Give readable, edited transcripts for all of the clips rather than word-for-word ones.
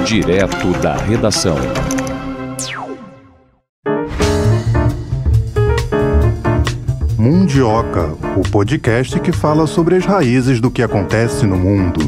Direto da redação. Mundioca, o podcast que fala sobre as raízes do que acontece no mundo.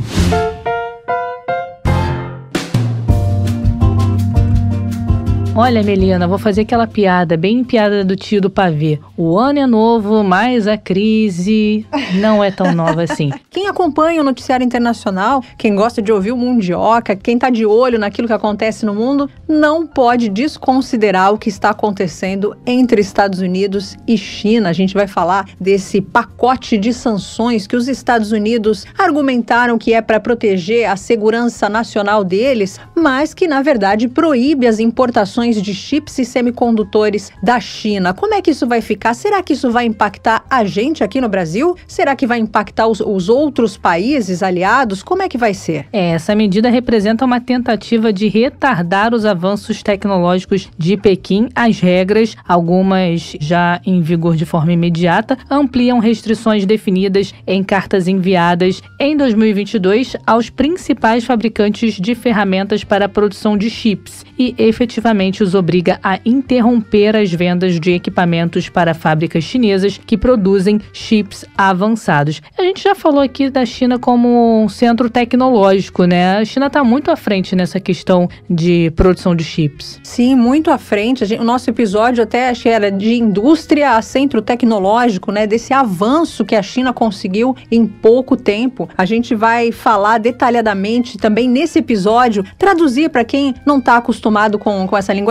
Olha, Melina, vou fazer aquela piada, bem piada do tio do pavê. O ano é novo, mas a crise não é tão nova assim. Quem acompanha o noticiário internacional, quem gosta de ouvir o Mundioca, quem está de olho naquilo que acontece no mundo, não pode desconsiderar o que está acontecendo entre Estados Unidos e China. A gente vai falar desse pacote de sanções que os Estados Unidos argumentaram que é para proteger a segurança nacional deles, mas que, na verdade, proíbe as importações de chips e semicondutores da China. Como é que isso vai ficar? Será que isso vai impactar a gente aqui no Brasil? Será que vai impactar os outros países aliados? Como é que vai ser? Essa medida representa uma tentativa de retardar os avanços tecnológicos de Pequim. As regras, algumas já em vigor de forma imediata, ampliam restrições definidas em cartas enviadas em 2022 aos principais fabricantes de ferramentas para a produção de chips e efetivamente os obriga a interromper as vendas de equipamentos para fábricas chinesas que produzem chips avançados. A gente já falou aqui da China como um centro tecnológico, né? A China está muito à frente nessa questão de produção de chips. Sim, muito à frente. O nosso episódio até acho que era de indústria a centro tecnológico, né? Desse avanço que a China conseguiu em pouco tempo. A gente vai falar detalhadamente também nesse episódio, traduzir para quem não está acostumado com essa linguagem.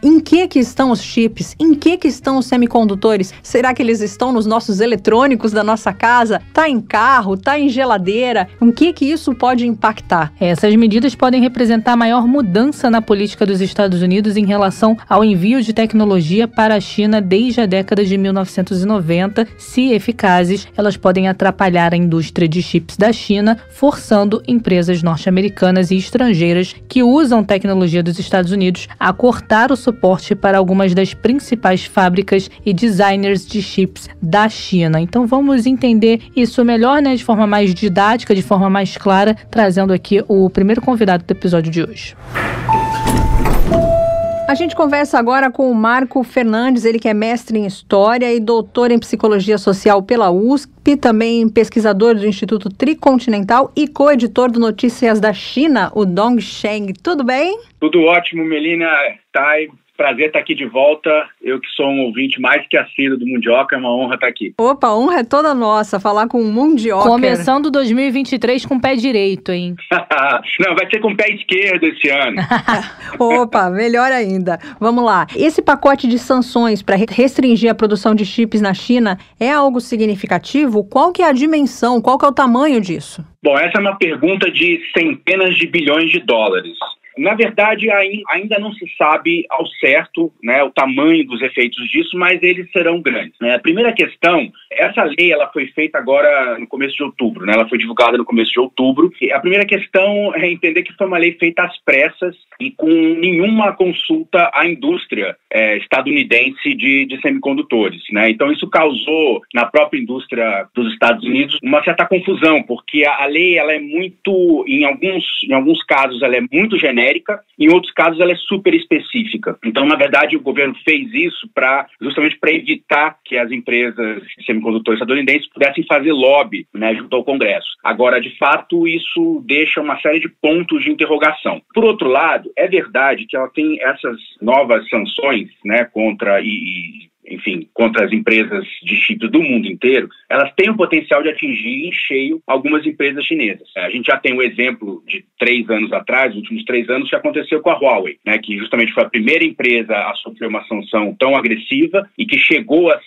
Em que estão os chips? Em que estão os semicondutores? Será que eles estão nos nossos eletrônicos da nossa casa? Tá em carro? Tá em geladeira? Em que isso pode impactar? Essas medidas podem representar a maior mudança na política dos Estados Unidos em relação ao envio de tecnologia para a China desde a década de 1990. Se eficazes, elas podem atrapalhar a indústria de chips da China, forçando empresas norte-americanas e estrangeiras que usam tecnologia dos Estados Unidos a cortar o suporte para algumas das principais fábricas e designers de chips da China. Então vamos entender isso melhor, né, de forma mais didática, de forma mais clara, trazendo aqui o primeiro convidado do episódio de hoje. A gente conversa agora com o Marco Fernandes, ele que é mestre em História e doutor em Psicologia Social pela USP, também pesquisador do Instituto Tricontinental e co-editor do Notícias da China, o Dongsheng. Tudo bem? Tudo ótimo, Melina. Prazer estar aqui de volta. Eu que sou um ouvinte mais que assíduo do Mundioca, é uma honra estar aqui. Opa, a honra é toda nossa, falar com o Mundioca. Começando 2023 com o pé direito, hein? Não, vai ser com o pé esquerdo esse ano. Opa, melhor ainda. Vamos lá. Esse pacote de sanções para restringir a produção de chips na China é algo significativo? Qual que é a dimensão? Qual que é o tamanho disso? Bom, essa é uma pergunta de centenas de bilhões de dólares. Na verdade, ainda não se sabe ao certo, né, o tamanho dos efeitos disso, mas eles serão grandes. Né? A primeira questão, essa lei ela foi feita agora no começo de outubro, né? Ela foi divulgada no começo de outubro. E a primeira questão é entender que foi uma lei feita às pressas e com nenhuma consulta à indústria estadunidense de semicondutores. Né? Então isso causou na própria indústria dos Estados Unidos uma certa confusão, porque a lei ela é muito, em alguns casos ela é muito genérica, em outros casos ela é super específica. Então, na verdade, o governo fez isso justamente para evitar que as empresas de semicondutores estadunidenses pudessem fazer lobby, né, junto ao Congresso. Agora, de fato, isso deixa uma série de pontos de interrogação. Por outro lado, é verdade que ela tem essas novas sanções, né, contra as empresas de chips do mundo inteiro, elas têm o potencial de atingir em cheio algumas empresas chinesas. A gente já tem o exemplo de 3 anos atrás, os últimos 3 anos, que aconteceu com a Huawei, né, que justamente foi a primeira empresa a sofrer uma sanção tão agressiva e que chegou a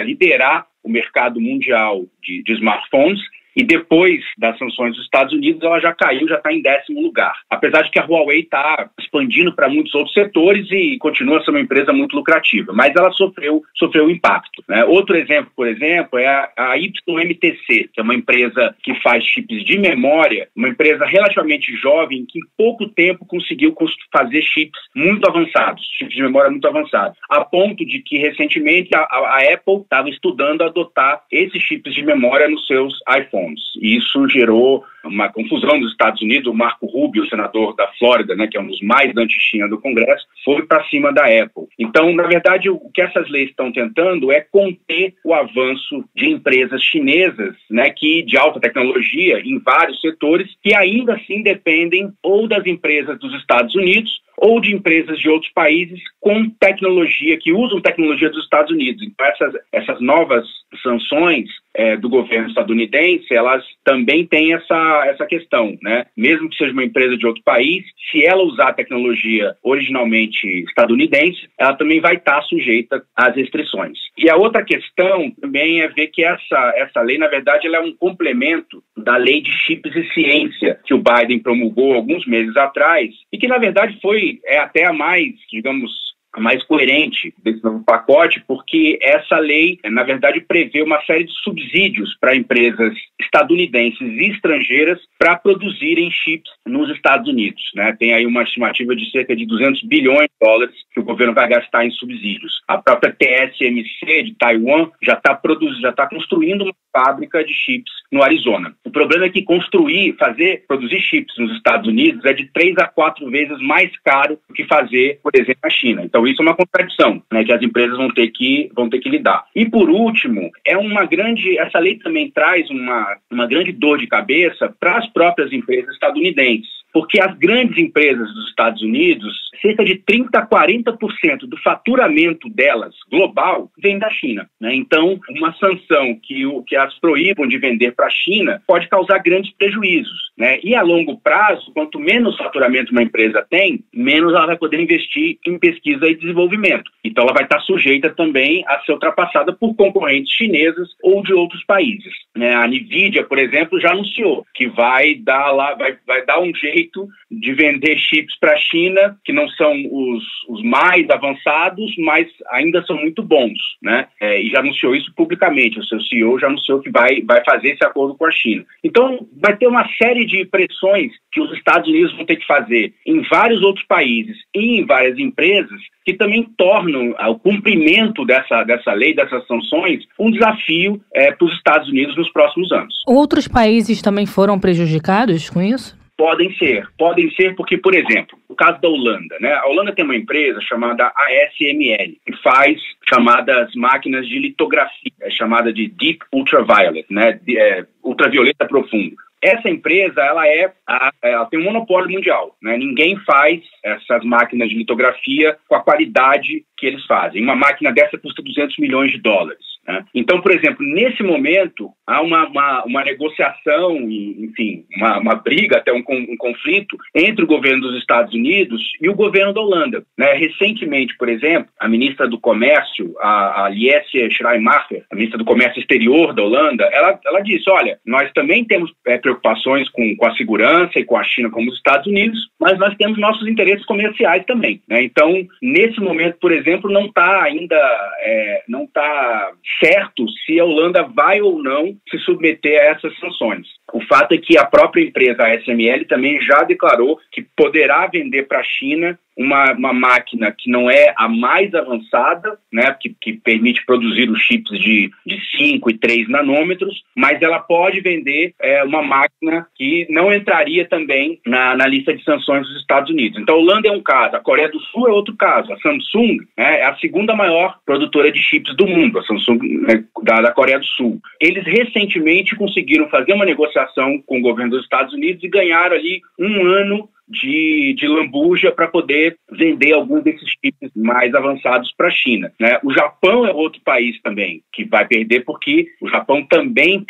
liderar o mercado mundial de smartphones. E depois das sanções dos Estados Unidos, ela já caiu, já está em 10º lugar. Apesar de que a Huawei está expandindo para muitos outros setores e continua sendo uma empresa muito lucrativa. Mas ela sofreu impacto. Né? Outro exemplo, por exemplo, é a YMTC, que é uma empresa que faz chips de memória, uma empresa relativamente jovem que em pouco tempo conseguiu fazer chips muito avançados, chips de memória muito avançados, a ponto de que recentemente a Apple estava estudando adotar esses chips de memória nos seus iPhones. iPhones. E isso gerou uma confusão nos Estados Unidos. O Marco Rubio, o senador da Flórida, né, que é um dos mais anti-China do Congresso, foi para cima da Apple. Então, na verdade, o que essas leis estão tentando é conter o avanço de empresas chinesas, né, que de alta tecnologia em vários setores, que ainda assim dependem ou das empresas dos Estados Unidos ou de empresas de outros países com tecnologia, que usam tecnologia dos Estados Unidos. Então, essas novas sanções do governo estadunidense, elas também têm essa questão, né? Mesmo que seja uma empresa de outro país, se ela usar tecnologia originalmente estadunidense, ela também vai estar sujeita às restrições. E a outra questão também é ver que essa lei, na verdade, ela é um complemento da lei de chips e ciência que o Biden promulgou alguns meses atrás e que, na verdade, é até a mais, digamos, a mais coerente desse novo pacote, porque essa lei, na verdade, prevê uma série de subsídios para empresas estadunidenses e estrangeiras para produzirem chips nos Estados Unidos, né? Tem aí uma estimativa de cerca de 200 bilhões de dólares que o governo vai gastar em subsídios. A própria TSMC de Taiwan já está construindo uma fábrica de chips no Arizona. O problema é que produzir chips nos Estados Unidos é de 3 a 4 vezes mais caro do que fazer, por exemplo, na China. Então, isso é uma contradição, né, que as empresas vão ter que lidar. E, por último, essa lei também traz uma grande dor de cabeça para as próprias empresas estadunidenses. Porque as grandes empresas dos Estados Unidos, cerca de 30% a 40% do faturamento delas, global, vem da China, né? Então, uma sanção que as proíbam de vender para a China pode causar grandes prejuízos, né? E a longo prazo, quanto menos faturamento uma empresa tem, menos ela vai poder investir em pesquisa e desenvolvimento. Então, ela vai estar sujeita também a ser ultrapassada por concorrentes chinesas ou de outros países, né? A Nvidia, por exemplo, já anunciou que vai dar um jeito de vender chips para a China, que não são os mais avançados, mas ainda são muito bons, né? E já anunciou isso publicamente. O seu CEO já anunciou que vai fazer esse acordo com a China. Então, vai ter uma série de pressões que os Estados Unidos vão ter que fazer em vários outros países e em várias empresas, que também tornam o cumprimento dessa lei, dessas sanções, um desafio para os Estados Unidos nos próximos anos. Outros países também foram prejudicados com isso? Podem ser porque, por exemplo, o caso da Holanda, né? A Holanda tem uma empresa chamada ASML, que faz chamadas máquinas de litografia, chamada de Deep Ultraviolet, né? Ultravioleta profundo. Essa empresa, ela tem um monopólio mundial, né? Ninguém faz essas máquinas de litografia com a qualidade que eles fazem. Uma máquina dessa custa 200 milhões de dólares. Né? Então, por exemplo, nesse momento, há uma negociação, enfim, uma briga, até um conflito entre o governo dos Estados Unidos e o governo da Holanda. Né? Recentemente, por exemplo, a ministra do Comércio, a Liesje Schreimacher, a ministra do Comércio Exterior da Holanda, ela disse, olha, nós também temos preocupações com a segurança e com a China como os Estados Unidos, mas nós temos nossos interesses comerciais também. Né? Então, nesse momento, por exemplo, não está ainda certo se a Holanda vai ou não se submeter a essas sanções. O fato é que a própria empresa a ASML também já declarou que poderá vender para a China uma máquina que não é a mais avançada, né, que permite produzir os chips de 5 e 3 nanômetros, mas ela pode vender uma máquina que não entraria também na lista de sanções dos Estados Unidos. Então, a Holanda é um caso, a Coreia do Sul é outro caso. A Samsung, né, é a segunda maior produtora de chips do mundo, a Samsung, né, da Coreia do Sul. Eles recentemente conseguiram fazer uma negociação com o governo dos Estados Unidos e ganharam ali um ano de lambuja para poder vender alguns desses chips mais avançados para a China. Né? O Japão é outro país também que vai perder, porque o Japão também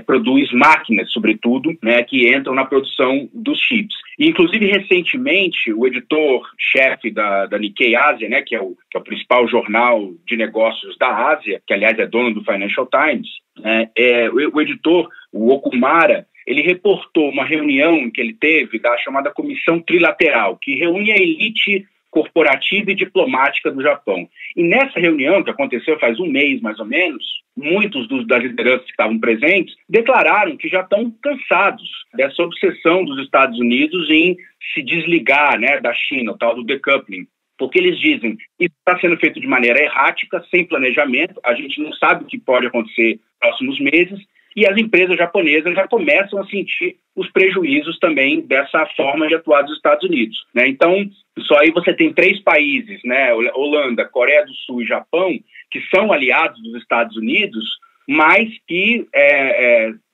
produz máquinas, sobretudo, né, que entram na produção dos chips. E, inclusive, recentemente, o editor-chefe da Nikkei Ásia, né, que é o principal jornal de negócios da Ásia, que, aliás, é dono do Financial Times, o editor, o Okumara, ele reportou uma reunião que ele teve da chamada Comissão Trilateral, que reúne a elite corporativa e diplomática do Japão. E nessa reunião, que aconteceu faz um mês mais ou menos, muitos das lideranças que estavam presentes declararam que já estão cansados dessa obsessão dos Estados Unidos em se desligar, né, da China, o tal do decoupling. Porque eles dizem que isso está sendo feito de maneira errática, sem planejamento, a gente não sabe o que pode acontecer nos próximos meses, e as empresas japonesas já começam a sentir os prejuízos também dessa forma de atuar dos Estados Unidos, né? Então, só aí você tem 3 países, né, Holanda, Coreia do Sul e Japão, que são aliados dos Estados Unidos, mas que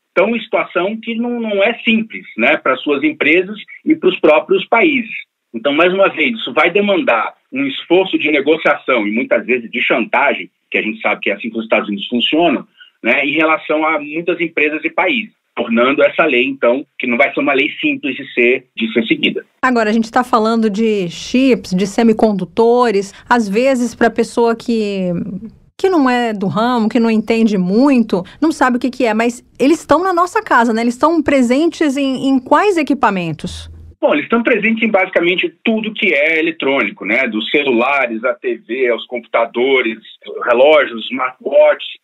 estão em situação que não é simples, né, para suas empresas e para os próprios países. Então, mais uma vez, isso vai demandar um esforço de negociação e muitas vezes de chantagem, que a gente sabe que é assim que os Estados Unidos funcionam, né, em relação a muitas empresas e países, tornando essa lei, então, que não vai ser uma lei simples de ser seguida. Agora, a gente está falando de chips, de semicondutores, às vezes para a pessoa que não é do ramo, que não entende muito, não sabe o que é, mas eles estão na nossa casa, né? Eles estão presentes em quais equipamentos? Bom, eles estão presentes em basicamente tudo que é eletrônico, né? Dos celulares, à TV, aos computadores, relógios, smartwatches.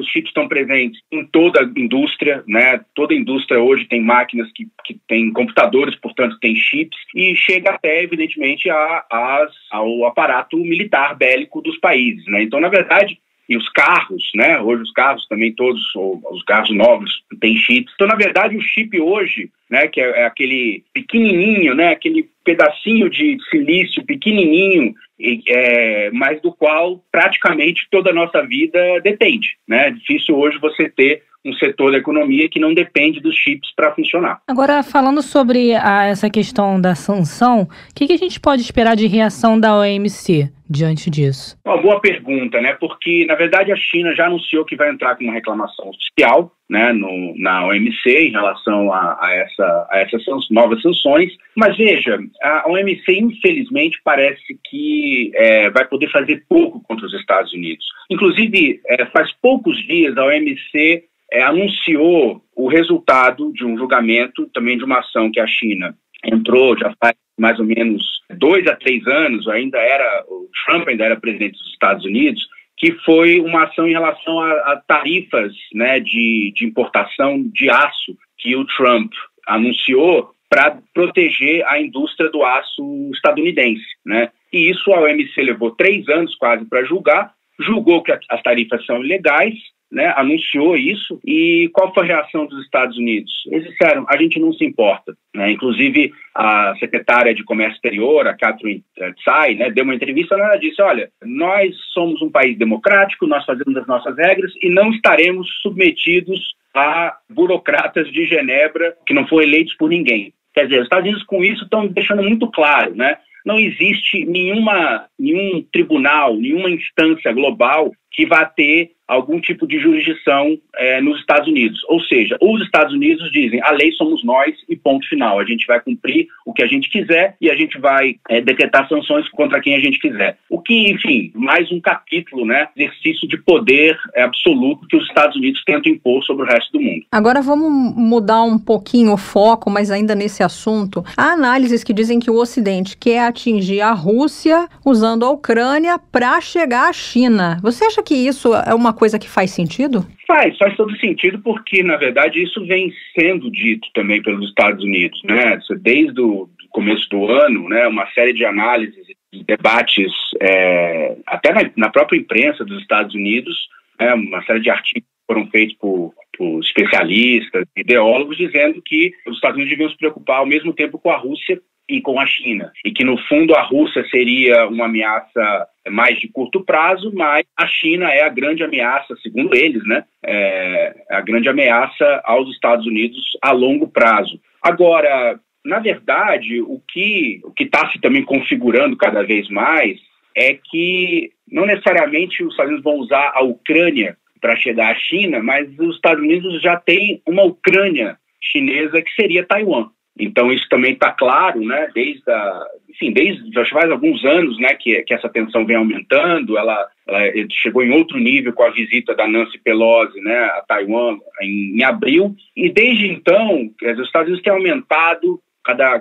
Os chips estão presentes em toda a indústria, né? Toda a indústria hoje tem máquinas que têm computadores, portanto tem chips, e chega até, evidentemente, ao aparato militar bélico dos países, né? Então, na verdade, e os carros, né? Hoje os carros também todos, os carros novos, têm chips. Então, na verdade, o chip hoje, né, que é aquele pequenininho, né, aquele pedacinho de silício pequenininho, mas do qual praticamente toda a nossa vida depende, né? É difícil hoje você ter um setor da economia que não depende dos chips para funcionar. Agora, falando sobre essa questão da sanção, o que a gente pode esperar de reação da OMC diante disso? Uma boa pergunta, né? Porque, na verdade, a China já anunciou que vai entrar com uma reclamação oficial, né, na OMC em relação a essas novas sanções. Mas, veja, a OMC, infelizmente, parece que vai poder fazer pouco contra os Estados Unidos. Inclusive, faz poucos dias a OMC anunciou o resultado de um julgamento, também de uma ação que a China entrou já faz mais ou menos 2 a 3 anos, o Trump ainda era presidente dos Estados Unidos, que foi uma ação em relação a tarifas, né, de importação de aço que o Trump anunciou para proteger a indústria do aço estadunidense, né? E isso a OMC levou 3 anos quase para julgou que as tarifas são ilegais, né, anunciou isso. E qual foi a reação dos Estados Unidos? Eles disseram, a gente não se importa, né? Inclusive a secretária de Comércio Exterior, a Catherine Tai, né, deu uma entrevista e ela disse, olha, nós somos um país democrático, nós fazemos as nossas regras e não estaremos submetidos a burocratas de Genebra que não foram eleitos por ninguém. Quer dizer, os Estados Unidos com isso estão deixando muito claro, né? Não existe nenhum tribunal, nenhuma instância global que vá ter algum tipo de jurisdição nos Estados Unidos. Ou seja, os Estados Unidos dizem, a lei somos nós e ponto final. A gente vai cumprir o que a gente quiser e a gente vai decretar sanções contra quem a gente quiser. O que, enfim, mais um capítulo, né, exercício de poder absoluto que os Estados Unidos tentam impor sobre o resto do mundo. Agora vamos mudar um pouquinho o foco, mas ainda nesse assunto. Há análises que dizem que o Ocidente quer atingir a Rússia usando a Ucrânia para chegar à China. Você acha que isso é uma coisa que faz sentido? Faz todo sentido porque, na verdade, isso vem sendo dito também pelos Estados Unidos, né? Desde o começo do ano, né, uma série de análises e debates, até na própria imprensa dos Estados Unidos, uma série de artigos foram feitos por especialistas, ideólogos, dizendo que os Estados Unidos deviam se preocupar ao mesmo tempo com a Rússia e com a China, e que no fundo a Rússia seria uma ameaça mais de curto prazo, mas a China é a grande ameaça, segundo eles, né, a grande ameaça aos Estados Unidos a longo prazo. Agora, na verdade, o que está se também configurando cada vez mais é que não necessariamente os Estados Unidos vão usar a Ucrânia para chegar à China, mas os Estados Unidos já têm uma Ucrânia chinesa que seria Taiwan. Então isso também está claro, né, desde já faz alguns anos, né, que essa tensão vem aumentando. Ela chegou em outro nível com a visita da Nancy Pelosi, né, a Taiwan em abril, e desde então os Estados Unidos têm aumentado.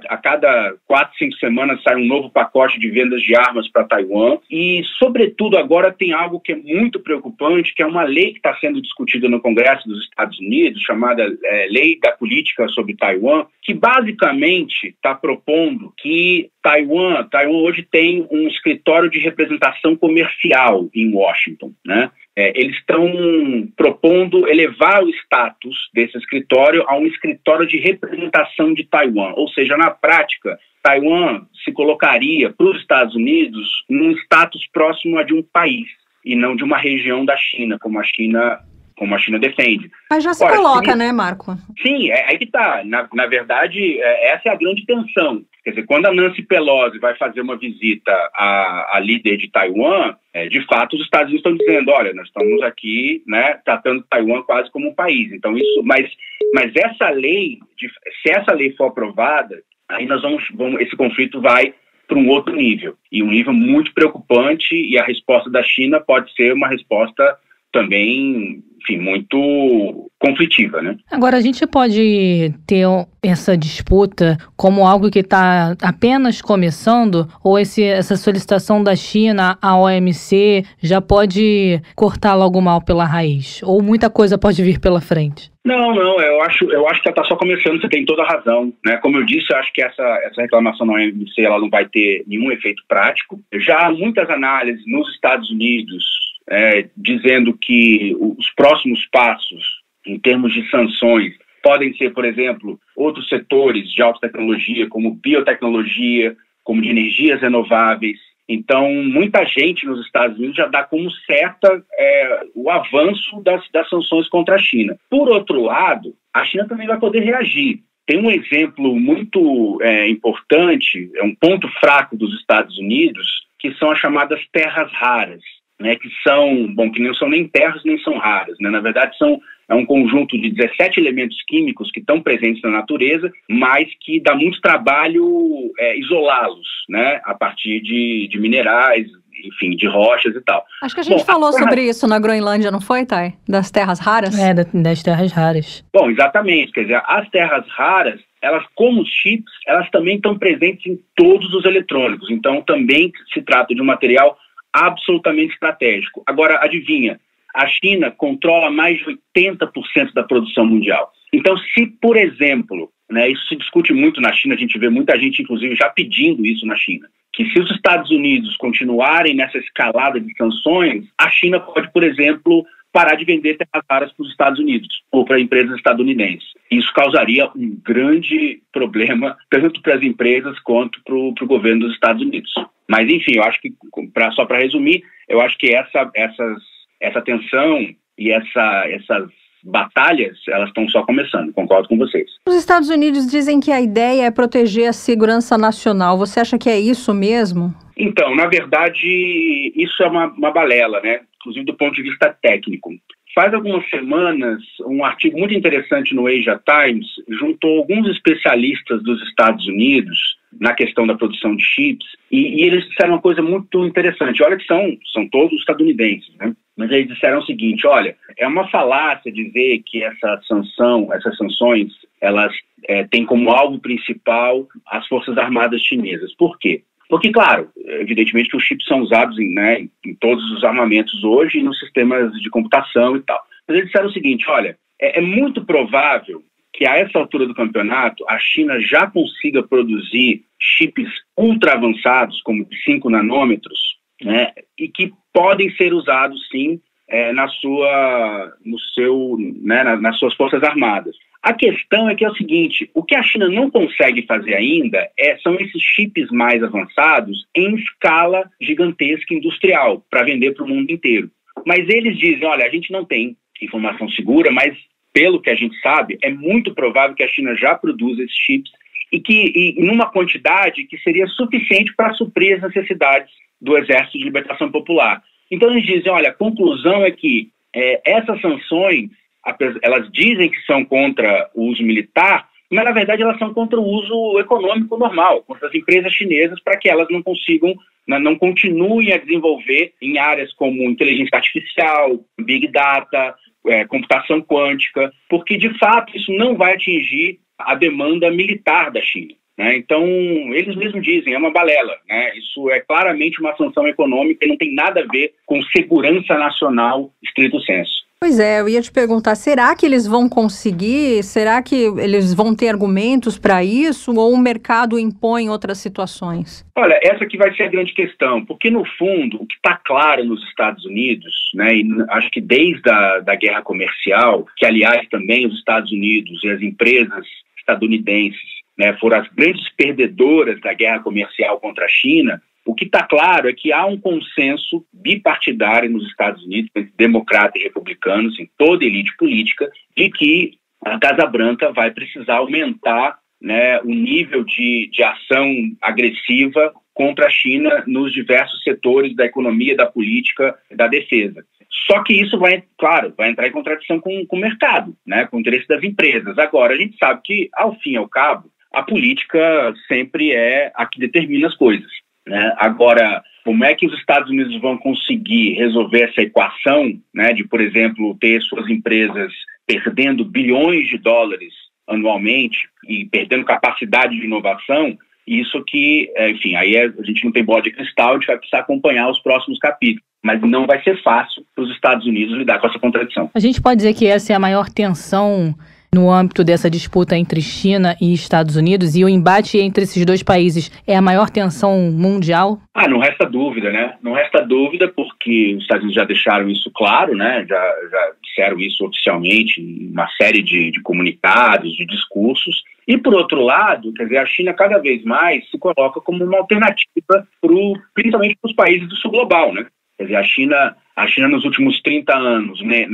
A cada 4, 5 semanas sai um novo pacote de vendas de armas para Taiwan e, sobretudo, agora tem algo que é muito preocupante, que é uma lei que está sendo discutida no Congresso dos Estados Unidos, chamada Lei da Política sobre Taiwan, que basicamente está propondo que Taiwan hoje tem um escritório de representação comercial em Washington, né? eles estão propondo elevar o status desse escritório a um escritório de representação de Taiwan. Ou seja, na prática, Taiwan se colocaria para os Estados Unidos num status próximo a de um país e não de uma região da China, como a China defende. Mas já se coloca, né, Marco? Sim, aí que está. Na verdade, essa é a grande tensão. Quer dizer, quando a Nancy Pelosi vai fazer uma visita à líder de Taiwan, de fato os Estados Unidos estão dizendo, olha, nós estamos aqui, né, tratando Taiwan quase como um país. Então mas essa lei, se essa lei for aprovada, aí nós esse conflito vai para um outro nível, e um nível muito preocupante, e a resposta da China pode ser uma resposta também, enfim, muito conflitiva, né? Agora, a gente pode ter essa disputa como algo que está apenas começando, ou essa solicitação da China à OMC já pode cortar logo mal pela raiz? Ou muita coisa pode vir pela frente? Não, eu acho que ela está só começando, você tem toda a razão, né? Como eu disse, eu acho que essa reclamação na OMC ela não vai ter nenhum efeito prático. Já há muitas análises nos Estados Unidos dizendo que os próximos passos, em termos de sanções, podem ser, por exemplo, outros setores de alta tecnologia, como biotecnologia, como de energias renováveis. Então, muita gente nos Estados Unidos já dá como certa o avanço das sanções contra a China. Por outro lado, a China também vai poder reagir. Tem um exemplo muito importante, é um ponto fraco dos Estados Unidos, que são as chamadas terras raras, né, que não são nem terras nem são raras, né? Na verdade é um conjunto de 17 elementos químicos que estão presentes na natureza, mas que dá muito trabalho isolá-los, né, a partir de minerais, enfim, de rochas e tal. Acho que a gente falou sobre isso na Groenlândia, não foi, Thay? Das terras raras? Das terras raras. Bom, exatamente, quer dizer, as terras raras, elas, como os chips, elas também estão presentes em todos os eletrônicos, então também se trata de um material absolutamente estratégico. Agora, adivinha, a China controla mais de 80% da produção mundial. Então, se, por exemplo, né, isso se discute muito na China, a gente vê muita gente, inclusive, já pedindo isso na China, que se os Estados Unidos continuarem nessa escalada de sanções, a China pode, por exemplo, parar de vender terras raras para os Estados Unidos ou para empresas estadunidenses. Isso causaria um grande problema, tanto para as empresas quanto para o governo dos Estados Unidos. Mas, enfim, eu acho que, só para resumir, eu acho que essa tensão e essas batalhas, elas estão só começando, concordo com vocês. Os Estados Unidos dizem que a ideia é proteger a segurança nacional. Você acha que é isso mesmo? Então, na verdade, isso é uma balela, né? Inclusive do ponto de vista técnico. Faz algumas semanas, um artigo muito interessante no Asia Times juntou alguns especialistas dos Estados Unidos na questão da produção de chips, e eles disseram uma coisa muito interessante. Olha que são todos estadunidenses, né? Mas eles disseram o seguinte, olha, é uma falácia dizer que essas sanções, elas têm como alvo principal as Forças Armadas chinesas. Por quê? Porque, claro, evidentemente que os chips são usados em todos os armamentos hoje e nos sistemas de computação e tal. Mas eles disseram o seguinte, olha, é muito provável que a essa altura do campeonato a China já consiga produzir chips ultra avançados, como de 5 nanômetros, né, e que podem ser usados, sim, nas suas forças armadas. A questão é o seguinte, o que a China não consegue fazer ainda são esses chips mais avançados em escala gigantesca industrial, para vender para o mundo inteiro. Mas eles dizem, olha, a gente não tem informação segura, mas pelo que a gente sabe, é muito provável que a China já produza esses chips e numa quantidade que seria suficiente para suprir as necessidades do Exército de Libertação Popular. Então eles dizem, olha, a conclusão é que essas sanções, elas dizem que são contra o uso militar, mas na verdade elas são contra o uso econômico normal, contra as empresas chinesas, para que elas não continuem a desenvolver em áreas como inteligência artificial, big data, computação quântica, porque de fato isso não vai atingir a demanda militar da China, né? Então, eles mesmos dizem, é uma balela, né? Isso é claramente uma sanção econômica e não tem nada a ver com segurança nacional estrito sensu. Pois é, eu ia te perguntar, será que eles vão conseguir? Será que eles vão ter argumentos para isso? Ou o mercado impõe outras situações? Olha, essa que vai ser a grande questão, porque no fundo, o que está claro nos Estados Unidos, né, e acho que desde a guerra comercial, que aliás também os Estados Unidos e as empresas estadunidenses, né, foram as grandes perdedoras da guerra comercial contra a China. O que está claro é que há um consenso bipartidário nos Estados Unidos, entre democratas e republicanos, em toda a elite política, de que a Casa Branca vai precisar aumentar, né, o nível de ação agressiva contra a China nos diversos setores da economia, da política, da defesa. Só que isso vai entrar em contradição com o mercado, né, com o interesse das empresas. Agora, a gente sabe que, ao fim e ao cabo, a política sempre é a que determina as coisas. Né? Agora, como é que os Estados Unidos vão conseguir resolver essa equação, né, de, por exemplo, ter suas empresas perdendo bilhões de dólares anualmente e perdendo capacidade de inovação? Isso que, enfim, aí a gente não tem bola de cristal, a gente vai precisar acompanhar os próximos capítulos. Mas não vai ser fácil para os Estados Unidos lidar com essa contradição. A gente pode dizer que essa é a maior tensão no âmbito dessa disputa entre China e Estados Unidos, e o embate entre esses dois países é a maior tensão mundial? Não resta dúvida, né? Não resta dúvida, porque os Estados Unidos já deixaram isso claro, né? Já disseram isso oficialmente em uma série de comunicados, de discursos. E, por outro lado, quer dizer, a China cada vez mais se coloca como uma alternativa principalmente para os países do sul global, né? Quer dizer, a China nos últimos 30 anos, né,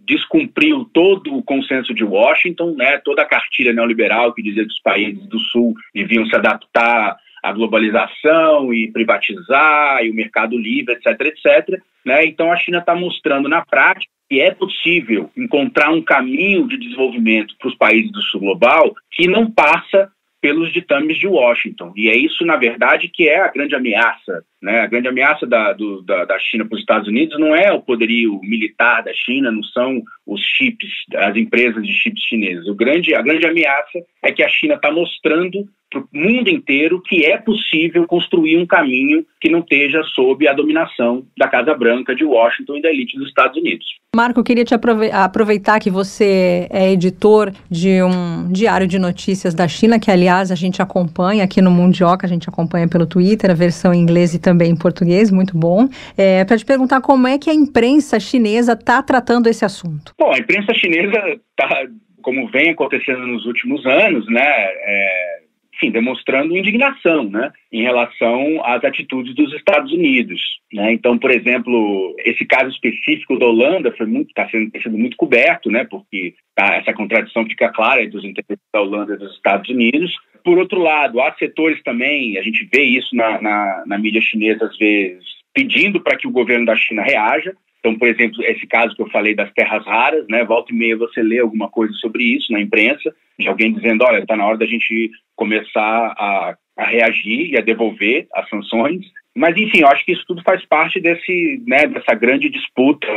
descumpriu todo o consenso de Washington, né, toda a cartilha neoliberal que dizia que os países do Sul deviam se adaptar à globalização e privatizar, e o mercado livre, etc, etc. Né? Então a China está mostrando na prática que é possível encontrar um caminho de desenvolvimento para os países do Sul global que não passa pelos ditames de Washington. E é isso, na verdade, que é a grande ameaça. Né? A grande ameaça da China para os Estados Unidos não é o poderio militar da China, não são os chips, as empresas de chips chinesas. A grande ameaça é que a China está mostrando para o mundo inteiro que é possível construir um caminho que não esteja sob a dominação da Casa Branca, de Washington e da elite dos Estados Unidos. Marco, eu queria te aproveitar que você é editor de um diário de notícias da China, que, aliás, a gente acompanha aqui no Mundioca, a gente acompanha pelo Twitter, a versão em inglês e também em português, muito bom. Para te perguntar como é que a imprensa chinesa está tratando esse assunto. Bom, a imprensa chinesa está, como vem acontecendo nos últimos anos, né, enfim, demonstrando indignação, né, em relação às atitudes dos Estados Unidos. Né? Então, por exemplo, esse caso específico da Holanda está sendo muito coberto, né, porque essa contradição fica clara entre os interesses da Holanda e dos Estados Unidos. Por outro lado, há setores também, a gente vê isso na mídia chinesa às vezes, pedindo para que o governo da China reaja. Então, por exemplo, esse caso que eu falei das terras raras, né, volta e meia você lê alguma coisa sobre isso na imprensa, de alguém dizendo, olha, está na hora da gente começar a reagir e a devolver as sanções. Mas, enfim, eu acho que isso tudo faz parte dessa grande disputa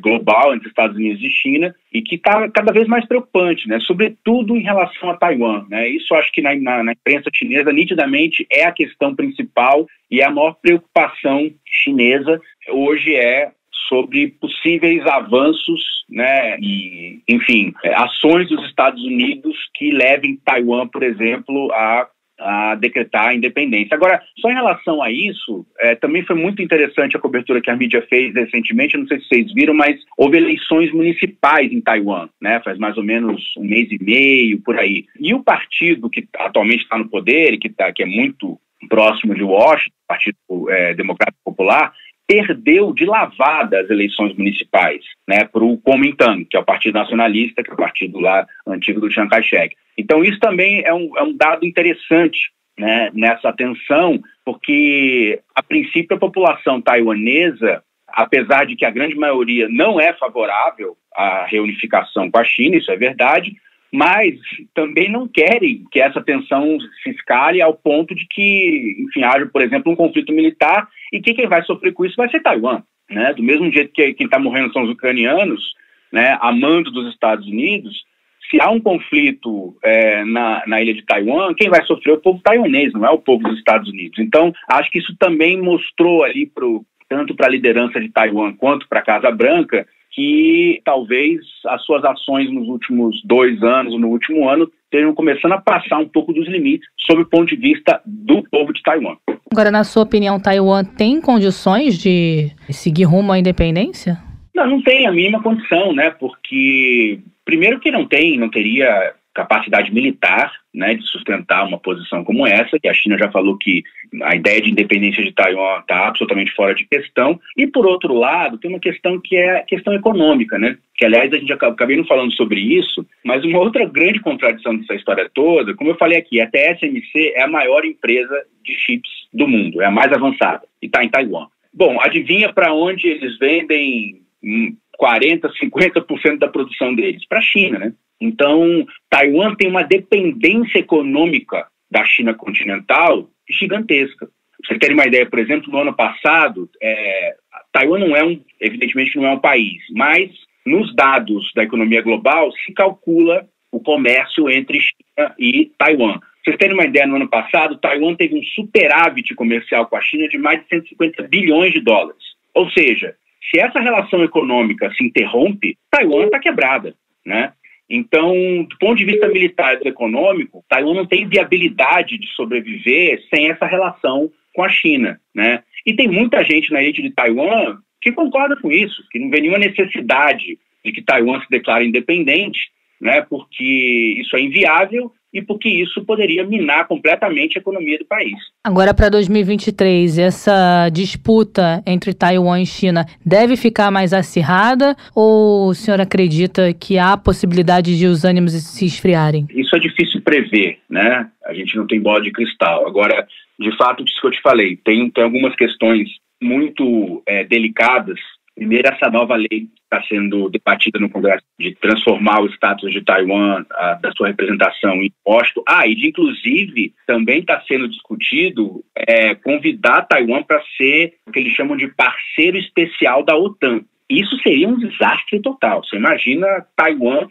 global entre Estados Unidos e China, e que está cada vez mais preocupante, né, sobretudo em relação a Taiwan. Né? Isso eu acho que na imprensa chinesa, nitidamente, é a questão principal e a maior preocupação chinesa hoje sobre possíveis avanços, né, e, enfim, ações dos Estados Unidos que levem Taiwan, por exemplo, a decretar a independência. Agora, só em relação a isso, também foi muito interessante a cobertura que a mídia fez recentemente, eu não sei se vocês viram, mas houve eleições municipais em Taiwan, né, faz mais ou menos um mês e meio, por aí. E o partido que atualmente está no poder e que é muito próximo de Washington, o Partido Democrático Popular, perdeu de lavada as eleições municipais, né, para o Kuomintang, que é o Partido Nacionalista, que é o partido lá antigo do Chiang Kai-shek. Então isso também é um dado interessante, né, nessa tensão, porque a princípio a população taiwanesa, apesar de que a grande maioria não é favorável à reunificação com a China, isso é verdade, mas também não querem que essa tensão se escale ao ponto de que, enfim, haja, por exemplo, um conflito militar e que quem vai sofrer com isso vai ser Taiwan. Né? Do mesmo jeito que quem está morrendo são os ucranianos, né, a mando dos Estados Unidos, se há um conflito na ilha de Taiwan, quem vai sofrer é o povo taiwanês, não é o povo dos Estados Unidos. Então, acho que isso também mostrou ali, tanto para a liderança de Taiwan quanto para a Casa Branca, que talvez as suas ações nos últimos 2 anos, no último ano, estejam começando a passar um pouco dos limites sob o ponto de vista do povo de Taiwan. Agora, na sua opinião, Taiwan tem condições de seguir rumo à independência? Não tem a mínima condição, né? Porque, primeiro que não teria capacidade militar, né, de sustentar uma posição como essa, que a China já falou que a ideia de independência de Taiwan está absolutamente fora de questão. E, por outro lado, tem uma questão que é a questão econômica, né? Que, aliás, a gente acabei não falando sobre isso, mas uma outra grande contradição dessa história toda, como eu falei aqui, a TSMC é a maior empresa de chips do mundo, é a mais avançada, e está em Taiwan. Bom, adivinha para onde eles vendem 40%, 50% da produção deles? Para a China, né? Então, Taiwan tem uma dependência econômica da China continental gigantesca. Pra vocês terem uma ideia, por exemplo, no ano passado, Taiwan evidentemente não é um país, mas nos dados da economia global se calcula o comércio entre China e Taiwan. Pra vocês terem uma ideia, no ano passado, Taiwan teve um superávit comercial com a China de mais de 150 bilhões de dólares. Ou seja, se essa relação econômica se interrompe, Taiwan está quebrada, né? Então, do ponto de vista militar e econômico, Taiwan não tem viabilidade de sobreviver sem essa relação com a China, né? E tem muita gente na elite de Taiwan que concorda com isso, que não vê nenhuma necessidade de que Taiwan se declare independente, né? Porque isso é inviável e porque isso poderia minar completamente a economia do país. Agora, para 2023, essa disputa entre Taiwan e China deve ficar mais acirrada ou o senhor acredita que há possibilidade de os ânimos se esfriarem? Isso é difícil prever, né? A gente não tem bola de cristal. Agora, de fato, isso que eu te falei, tem algumas questões muito delicadas. Primeiro, essa nova lei que está sendo debatida no Congresso de transformar o status de Taiwan, da sua representação em imposto. E de, inclusive, também está sendo discutido convidar Taiwan para ser o que eles chamam de parceiro especial da OTAN. Isso seria um desastre total. Você imagina Taiwan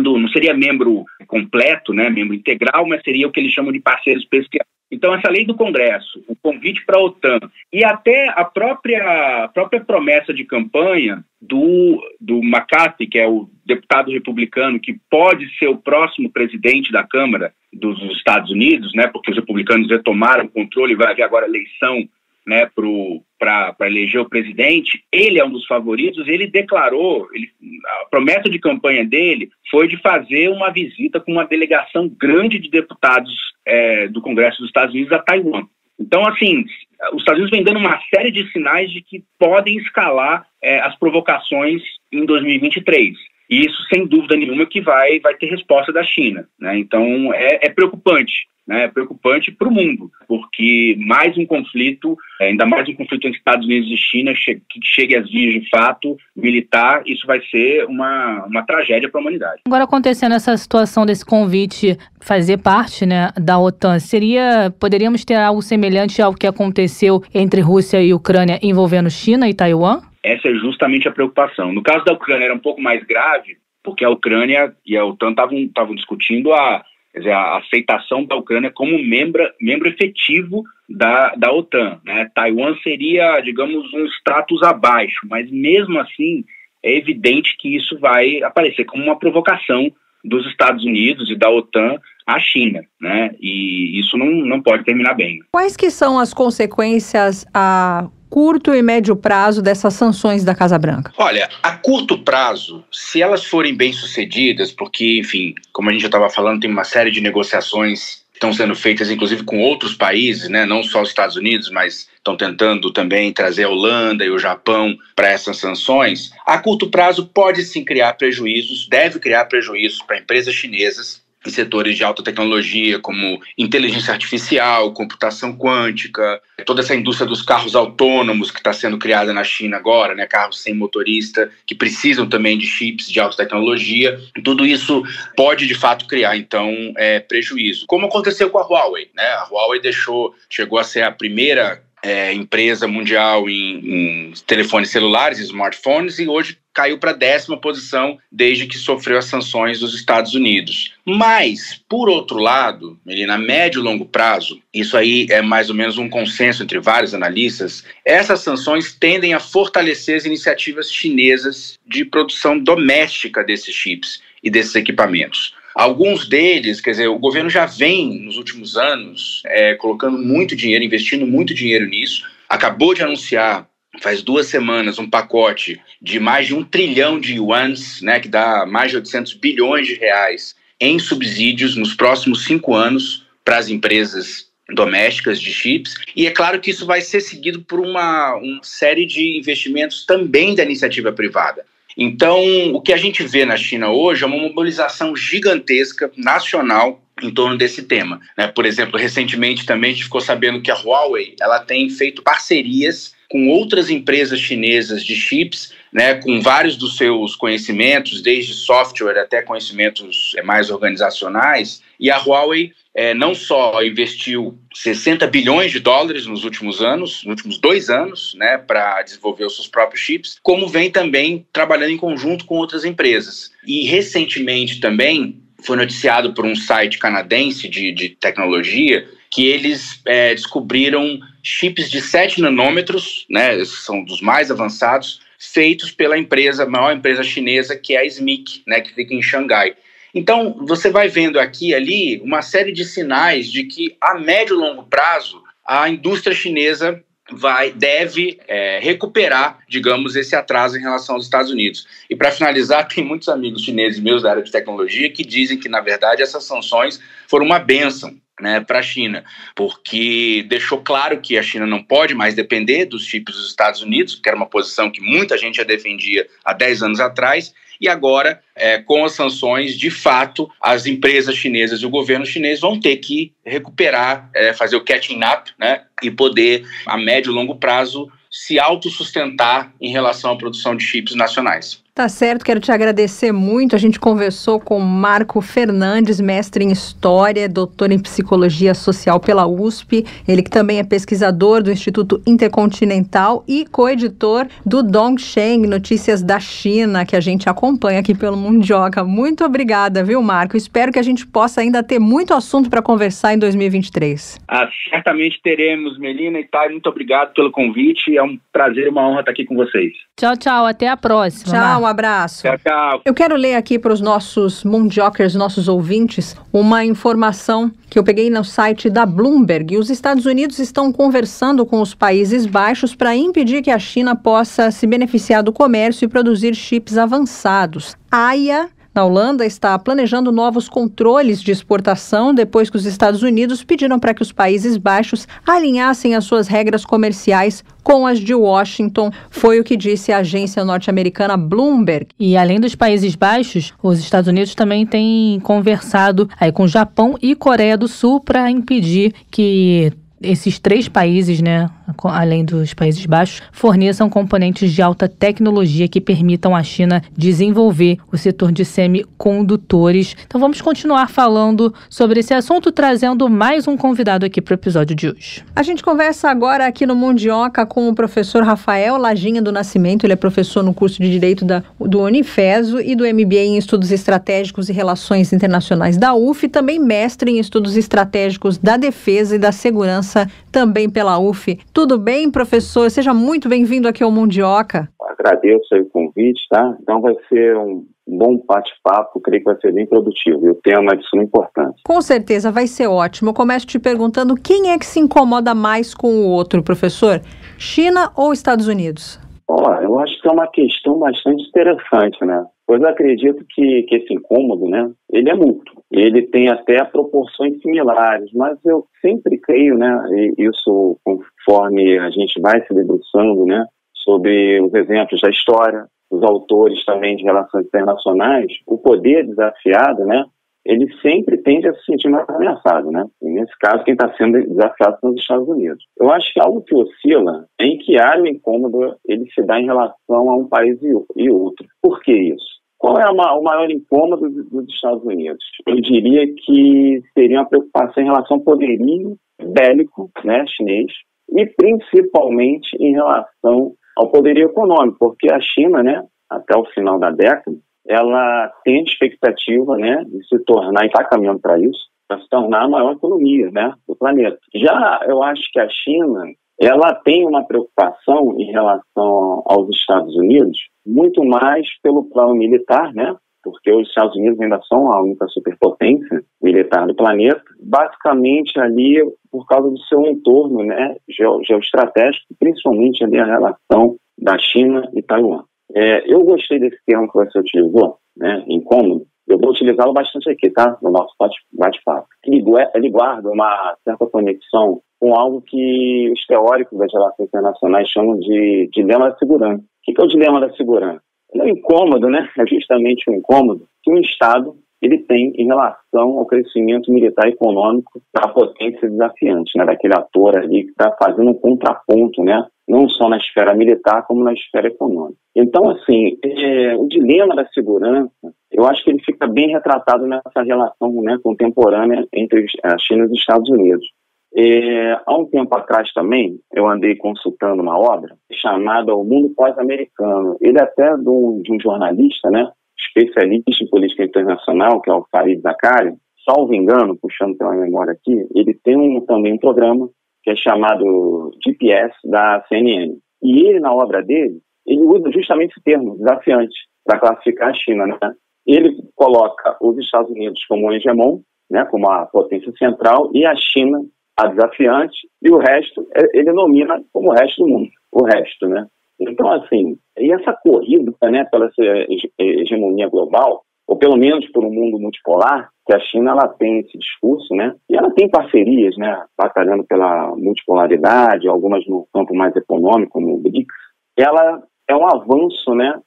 não seria membro completo, né, membro integral, mas seria o que eles chamam de parceiro especial. Então, essa lei do Congresso, o convite para a OTAN e até a própria promessa de campanha do McCarthy, que é o deputado republicano que pode ser o próximo presidente da Câmara dos Estados Unidos, né, porque os republicanos retomaram o controle e vai haver agora eleição, né, para eleger o presidente. Ele é um dos favoritos. Ele declarou, a promessa de campanha dele foi de fazer uma visita com uma delegação grande de deputados do Congresso dos Estados Unidos a Taiwan. Então, assim, os Estados Unidos vem dando uma série de sinais de que podem escalar as provocações em 2023. E isso, sem dúvida nenhuma, que vai ter resposta da China, né? Então, é preocupante. É preocupante para o mundo, porque mais um conflito, ainda mais um conflito entre Estados Unidos e China, que chegue às vias de fato militar, isso vai ser uma tragédia para a humanidade. Agora, acontecendo essa situação desse convite fazer parte, né, da OTAN, poderíamos ter algo semelhante ao que aconteceu entre Rússia e Ucrânia envolvendo China e Taiwan? Essa é justamente a preocupação. No caso da Ucrânia era um pouco mais grave, porque a Ucrânia e a OTAN estavam discutindo a aceitação da Ucrânia como membro efetivo da OTAN, né? Taiwan seria, digamos, um status abaixo, mas mesmo assim é evidente que isso vai aparecer como uma provocação dos Estados Unidos e da OTAN à China, né? E isso não pode terminar bem. Quais que são as consequências a curto e médio prazo dessas sanções da Casa Branca? Olha, a curto prazo, se elas forem bem-sucedidas, porque, enfim, como a gente já estava falando, tem uma série de negociações que estão sendo feitas, inclusive com outros países, né? Não só os Estados Unidos, mas estão tentando também trazer a Holanda e o Japão para essas sanções. A curto prazo pode sim criar prejuízos, deve criar prejuízos para empresas chinesas em setores de alta tecnologia, como inteligência artificial, computação quântica, toda essa indústria dos carros autônomos que está sendo criada na China agora, né, carros sem motorista, que precisam também de chips de alta tecnologia. Tudo isso pode, de fato, criar, então, prejuízo. Como aconteceu com a Huawei, né? A Huawei chegou a ser a primeira empresa mundial em telefones celulares, smartphones, e hoje caiu para a 10ª posição desde que sofreu as sanções dos Estados Unidos. Mas, por outro lado, Melina, a médio e longo prazo, isso aí é mais ou menos um consenso entre vários analistas, essas sanções tendem a fortalecer as iniciativas chinesas de produção doméstica desses chips e desses equipamentos. Alguns deles, quer dizer, o governo já vem, nos últimos anos, colocando muito dinheiro, investindo muito dinheiro nisso. Acabou de anunciar, faz 2 semanas, um pacote de mais de 1 trilhão de yuans, né, que dá mais de 800 bilhões de reais em subsídios nos próximos 5 anos para as empresas domésticas de chips. E é claro que isso vai ser seguido por uma série de investimentos também da iniciativa privada. Então, o que a gente vê na China hoje é uma mobilização gigantesca nacional em torno desse tema, né? Por exemplo, recentemente também a gente ficou sabendo que a Huawei ela tem feito parcerias com outras empresas chinesas de chips, né, com vários dos seus conhecimentos, desde software até conhecimentos mais organizacionais, e a Huawei não só investiu 60 bilhões de dólares nos últimos 2 anos, né, para desenvolver os seus próprios chips, como vem também trabalhando em conjunto com outras empresas. E recentemente também foi noticiado por um site canadense de tecnologia que eles descobriram chips de 7 nanômetros, né, são dos mais avançados, feitos pela maior empresa chinesa, que é a SMIC, né, que fica em Xangai. Então, você vai vendo aqui e ali uma série de sinais de que, a médio e longo prazo, a indústria chinesa deve recuperar, digamos, esse atraso em relação aos Estados Unidos. E, para finalizar, tem muitos amigos chineses meus da área de tecnologia que dizem que, na verdade, essas sanções foram uma bênção, né, para a China, porque deixou claro que a China não pode mais depender dos chips dos Estados Unidos, que era uma posição que muita gente já defendia há 10 anos atrás, e agora, com as sanções, de fato, as empresas chinesas e o governo chinês vão ter que recuperar, fazer o catching up, né, e poder, a médio e longo prazo, se autossustentar em relação à produção de chips nacionais. Tá certo, quero te agradecer muito. A gente conversou com Marco Fernandes, mestre em História, doutor em Psicologia Social pela USP, ele que também é pesquisador do Instituto Intercontinental e coeditor do Dongsheng, Notícias da China, que a gente acompanha aqui pelo Mundioca. Muito obrigada, viu, Marco? Espero que a gente possa ainda ter muito assunto para conversar em 2023. Certamente teremos, Melina e Thay, muito obrigado pelo convite. É um prazer e uma honra estar aqui com vocês. Tchau, tchau. Até a próxima. Tchau, um abraço. Tchau, tchau. Eu quero ler aqui para os nossos Mundiokers, nossos ouvintes, uma informação que eu peguei no site da Bloomberg. E os Estados Unidos estão conversando com os Países Baixos para impedir que a China possa se beneficiar do comércio e produzir chips avançados. AIA, na Holanda, está planejando novos controles de exportação depois que os Estados Unidos pediram para que os Países Baixos alinhassem as suas regras comerciais com as de Washington, foi o que disse a agência norte-americana Bloomberg. E além dos Países Baixos, os Estados Unidos também têm conversado aí com Japão e Coreia do Sul para impedir que esses 3 países, né, além dos Países Baixos, forneçam componentes de alta tecnologia que permitam à China desenvolver o setor de semicondutores. Então vamos continuar falando sobre esse assunto, trazendo mais um convidado aqui para o episódio de hoje. A gente conversa agora aqui no Mundioca com o professor Rafael Lajinha do Nascimento. Ele é professor no curso de Direito do Unifeso e do MBA em Estudos Estratégicos e Relações Internacionais da UF, e também mestre em Estudos Estratégicos da Defesa e da Segurança, também pela UF. Tudo bem, professor? Seja muito bem-vindo aqui ao Mundioca. Agradeço o convite, tá? Então vai ser um bom bate-papo, creio que vai ser bem produtivo, e o tema é de suma importância. Com certeza, vai ser ótimo. Eu começo te perguntando quem é que se incomoda mais com o outro, professor? China ou Estados Unidos? Eu acho que é uma questão bastante interessante, né? Pois eu acredito que esse incômodo, né, ele é mútuo. Ele tem até proporções similares, mas eu sempre creio, né, e isso conforme a gente vai se debruçando, né, sobre os exemplos da história, os autores também de relações internacionais, o poder desafiado, né, ele sempre tende a se sentir mais ameaçado, né? E nesse caso, quem está sendo desafiado são os Estados Unidos. Eu acho que algo que oscila é em que área o incômodo ele se dá em relação a um país e outro. Por que isso? Qual é o maior incômodo dos Estados Unidos? Eu diria que seria uma preocupação em relação ao poderio bélico, né, chinês, e principalmente em relação ao poderio econômico, porque a China, né, até o final da década, ela tem a expectativa, né, de se tornar, e está caminhando para isso, para se tornar a maior economia, né, do planeta. Já eu acho que a China, ela tem uma preocupação em relação aos Estados Unidos, muito mais pelo plano militar, né, porque os Estados Unidos ainda são a única superpotência militar do planeta, basicamente ali por causa do seu entorno, né, geoestratégico, principalmente ali a relação da China e Taiwan. Eu gostei desse termo que você utilizou, né, incômodo. Eu vou utilizá-lo bastante aqui, tá? No nosso bate-papo. Ele guarda uma certa conexão com algo que os teóricos das relações internacionais chamam de dilema da segurança. O que é o dilema da segurança? Ele é um incômodo, né? É justamente um incômodo que um Estado ele tem em relação ao crescimento militar e econômico da potência desafiante, né? Daquele ator ali que está fazendo um contraponto, né? Não só na esfera militar, como na esfera econômica. Então, assim, o dilema da segurança, eu acho que ele fica bem retratado nessa relação, né, contemporânea entre a China e os Estados Unidos. Há um tempo atrás também, eu andei consultando uma obra chamada O Mundo Pós-Americano. Ele é até de um jornalista, né, especialista em política internacional, que é o Fareed Zakaria. Salvo engano, puxando pela memória aqui, ele tem também um programa que é chamado GPS da CNN. E ele, na obra dele, ele usa justamente esse termo, desafiante, para classificar a China, né? Ele coloca os Estados Unidos como um hegemon, né, como a potência central, e a China a desafiante, e o resto ele nomina como o resto do mundo, o resto, né? Então, assim, e essa corrida, né, pela hegemonia global, ou pelo menos por um mundo multipolar, que a China ela tem esse discurso, né? E ela tem parcerias, né, batalhando pela multipolaridade, algumas no campo mais econômico, como o BRICS. Ela é um avanço, né,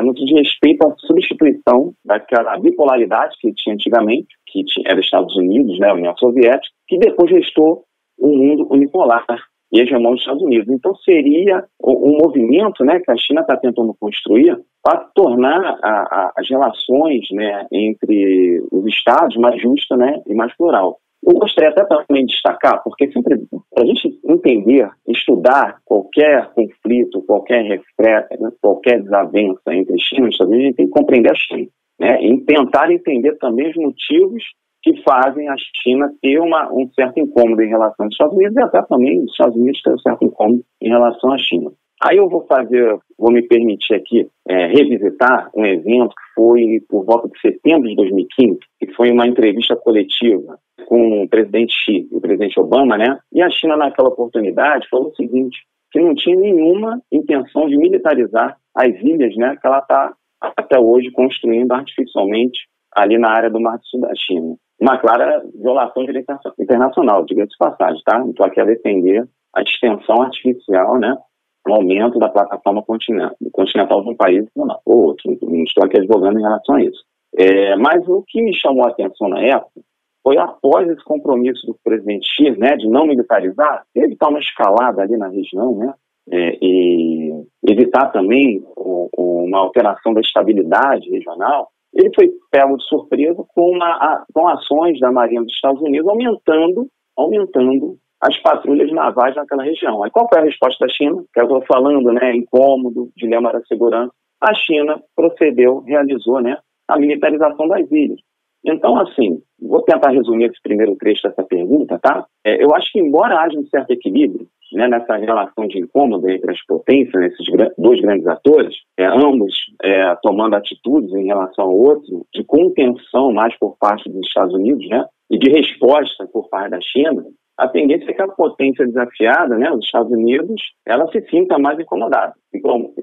no que diz respeito à substituição daquela bipolaridade que tinha antigamente, que era Estados Unidos, né, União Soviética, que depois restou um mundo unipolar e hegemônico dos Estados Unidos. Então seria um movimento, né, que a China está tentando construir para tornar as relações, né, entre os estados mais justa, né, e mais plural. Eu gostaria até também de destacar, porque sempre, para a gente entender, estudar qualquer conflito, qualquer desavença entre China e Estados Unidos, a gente tem que compreender a China, né, e tentar entender também os motivos que fazem a China ter um certo incômodo em relação aos Estados Unidos e até também os Estados Unidos ter um certo incômodo em relação à China. Aí eu vou me permitir aqui revisitar um evento que foi por volta de setembro de 2015, que foi uma entrevista coletiva com o presidente Xi e o presidente Obama, né? E a China, naquela oportunidade, falou o seguinte, que não tinha nenhuma intenção de militarizar as ilhas, né, que ela está até hoje construindo artificialmente ali na área do Mar do Sul da China. Uma clara violação de direito internacional, diga-se de passagem, tá? Não estou aqui a defender a extensão artificial, né? O aumento da plataforma continental de um país ou outro. Não estou aqui advogando em relação a isso. Mas o que me chamou a atenção na época foi, após esse compromisso do presidente Xi, né, de não militarizar, evitar uma escalada ali na região, né, e evitar também uma alteração da estabilidade regional, ele foi pego de surpresa com ações da Marinha dos Estados Unidos aumentando as patrulhas navais naquela região. Aí qual foi a resposta da China? Que eu estou falando, né, incômodo, dilema da segurança. A China realizou, né, a militarização das ilhas. Então, assim, vou tentar resumir esse primeiro trecho dessa pergunta, tá? Eu acho que, embora haja um certo equilíbrio, né, nessa relação de incômodo entre as potências, esses dois grandes atores, ambos tomando atitudes em relação ao outro, de contenção mais por parte dos Estados Unidos, né, e de resposta por parte da China, a tendência é que a potência desafiada, né, os Estados Unidos, ela se sinta mais incomodada,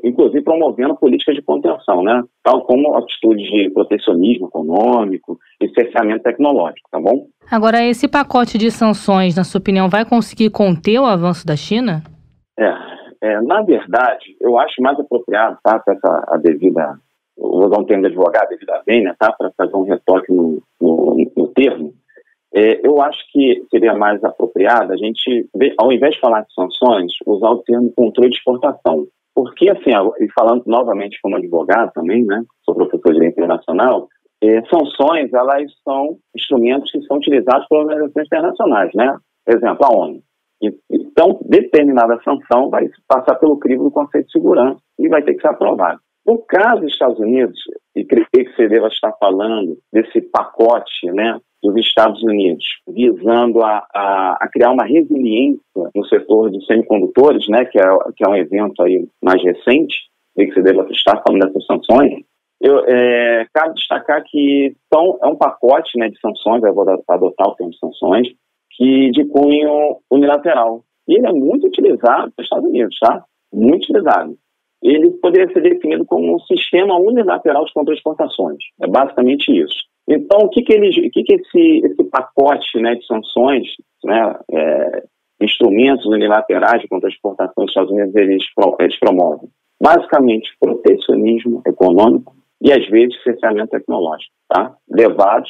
inclusive promovendo políticas de contenção, né, tal como atitudes de protecionismo econômico e cerceamento tecnológico, tá bom? Agora, esse pacote de sanções, na sua opinião, vai conseguir conter o avanço da China? Na verdade, eu acho mais apropriado, tá, para a devida, vou usar um termo de advogado, devida vênia, tá, para fazer um retoque no termo. Eu acho que seria mais apropriado a gente, ao invés de falar de sanções, usar o termo controle de exportação. Porque, assim, e falando novamente como advogado também, né, sou professor de direito internacional, sanções, elas são instrumentos que são utilizados por organizações internacionais, né? Por exemplo, a ONU. Então, determinada sanção vai passar pelo crivo do conceito de segurança e vai ter que ser aprovada. No caso dos Estados Unidos, e creio que você deva estar falando desse pacote, né, dos Estados Unidos, visando a criar uma resiliência no setor de semicondutores, né, que é um evento aí mais recente, creio que você deva estar falando dessas sanções. Cabe destacar que é um pacote, né, de sanções, eu vou adotar o termo de sanções, de cunho unilateral. E ele é muito utilizado nos Estados Unidos, tá? Muito utilizado. Ele poderia ser definido como um sistema unilateral de contra exportações. É basicamente isso. Então, o que esse pacote, né, de sanções, né, instrumentos unilaterais de contra exportações dos Estados Unidos, eles promovem? Basicamente, protecionismo econômico e, às vezes, cerceamento tecnológico, tá? Levados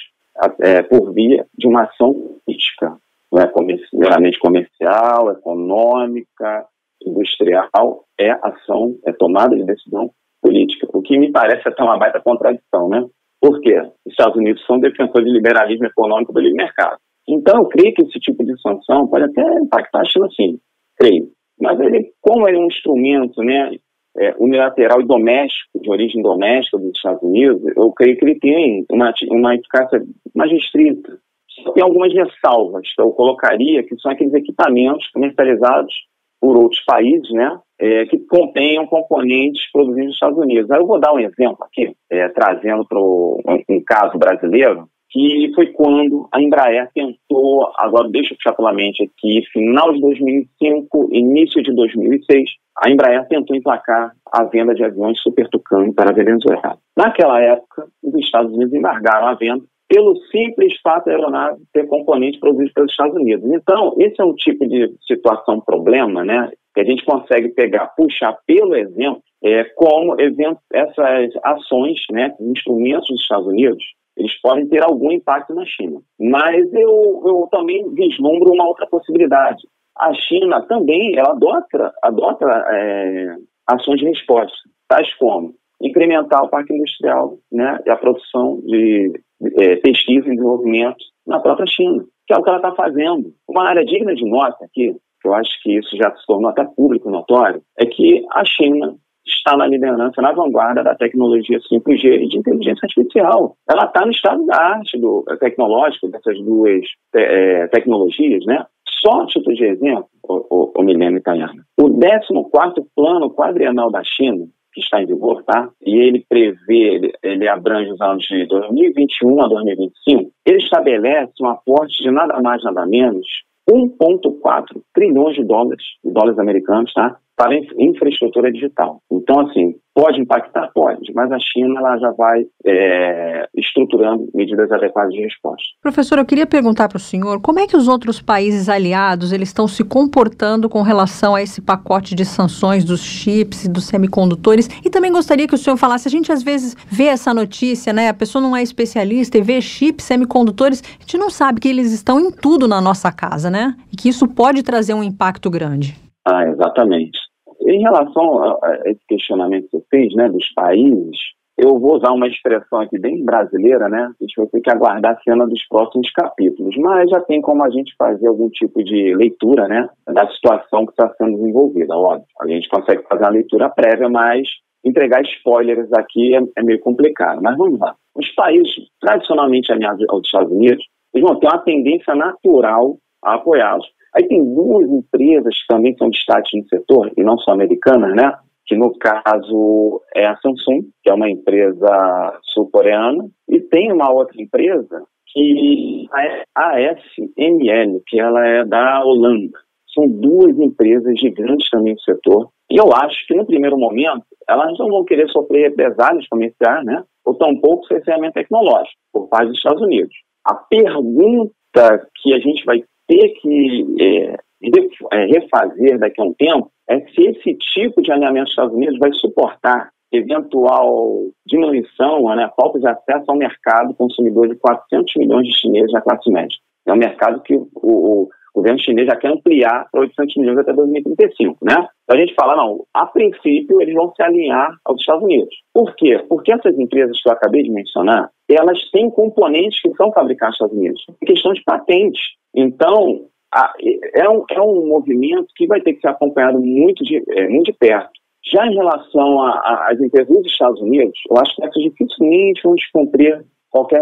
por via de uma ação política, não é meramente comercial, econômica, industrial, ação, tomada de decisão política, o que me parece até uma baita contradição, né? Por quê? Os Estados Unidos são defensores de liberalismo econômico do livre mercado. Então, eu creio que esse tipo de sanção pode até impactar a China, sim, creio. Mas como ele é um instrumento, né, unilateral e doméstico, de origem doméstica dos Estados Unidos, eu creio que ele tem uma eficácia mais restrita. Tem algumas ressalvas que eu colocaria, que são aqueles equipamentos comercializados por outros países, né, que contenham componentes produzidos nos Estados Unidos. Aí eu vou dar um exemplo aqui, trazendo para um caso brasileiro, que foi quando a Embraer tentou, agora deixa eu puxar pela mente aqui, final de 2005, início de 2006, a Embraer tentou emplacar a venda de aviões Super Tucano para a Venezuela. Naquela época, os Estados Unidos embargaram a venda pelo simples fato da aeronave ter componentes produzidos pelos Estados Unidos. Então, esse é um tipo de situação, problema, né, que a gente consegue puxar pelo exemplo, essas ações, né, instrumentos dos Estados Unidos, eles podem ter algum impacto na China. Mas eu também vislumbro uma outra possibilidade. A China também ela adota ações de resposta, tais como incrementar o parque industrial, né, e a produção de pesquisa e desenvolvimento na própria China, que é o que ela está fazendo. Uma área digna de nota aqui, que eu acho que isso já se tornou até público notório, é que a China está na liderança, na vanguarda da tecnologia 5G e de inteligência artificial. Ela está no estado da arte tecnológico dessas duas tecnologias, né? Só a título de exemplo, o Milena e Tayana, o 14º Plano Quadrienal da China, que está em vigor, tá? E ele abrange os anos de 2021 a 2025, ele estabelece um aporte de nada mais, nada menos, 1,4 trilhões de dólares americanos, tá? Para infraestrutura digital. Então, assim, pode impactar? Pode, mas a China ela já vai estruturando medidas adequadas de resposta. Professor, eu queria perguntar para o senhor, como é que os outros países aliados eles estão se comportando com relação a esse pacote de sanções dos chips e dos semicondutores? E também gostaria que o senhor falasse, a gente às vezes vê essa notícia, né? A pessoa não é especialista e vê chips, semicondutores, a gente não sabe que eles estão em tudo na nossa casa, né? E que isso pode trazer um impacto grande. Exatamente. Em relação a esse questionamento que você fez, né, dos países, eu vou usar uma expressão aqui bem brasileira, né? A gente vai ter que aguardar a cena dos próximos capítulos, mas já tem como a gente fazer algum tipo de leitura, né, da situação que está sendo desenvolvida, óbvio. A gente consegue fazer uma leitura prévia, mas entregar spoilers aqui é meio complicado. Mas vamos lá. Os países tradicionalmente alinhados aos Estados Unidos, eles vão ter uma tendência natural a apoiá-los. Aí tem duas empresas que também são destaques no setor, e não só americanas, né? Que no caso é a Samsung, que é uma empresa sul-coreana, e tem uma outra empresa que é a ASML, que ela é da Holanda. São duas empresas gigantes também no setor, e eu acho que no primeiro momento elas não vão querer sofrer represálias comerciais, né? Ou tampouco cerceamento tecnológico por parte dos Estados Unidos. A pergunta que a gente vai ter que refazer daqui a um tempo é se esse tipo de alinhamento dos Estados Unidos vai suportar eventual diminuição, né, falta de acesso ao mercado consumidor de 400 milhões de chineses na classe média. É um mercado que o governo chinês já quer ampliar para 800 milhões até 2035, né? Então a gente fala, não, a princípio eles vão se alinhar aos Estados Unidos. Por quê? Porque essas empresas que eu acabei de mencionar, elas têm componentes que são fabricados nos Estados Unidos. É questão de patente. Então, é um movimento que vai ter que ser acompanhado muito de perto. Já em relação às empresas dos Estados Unidos, eu acho que essas dificilmente vão descumprir qualquer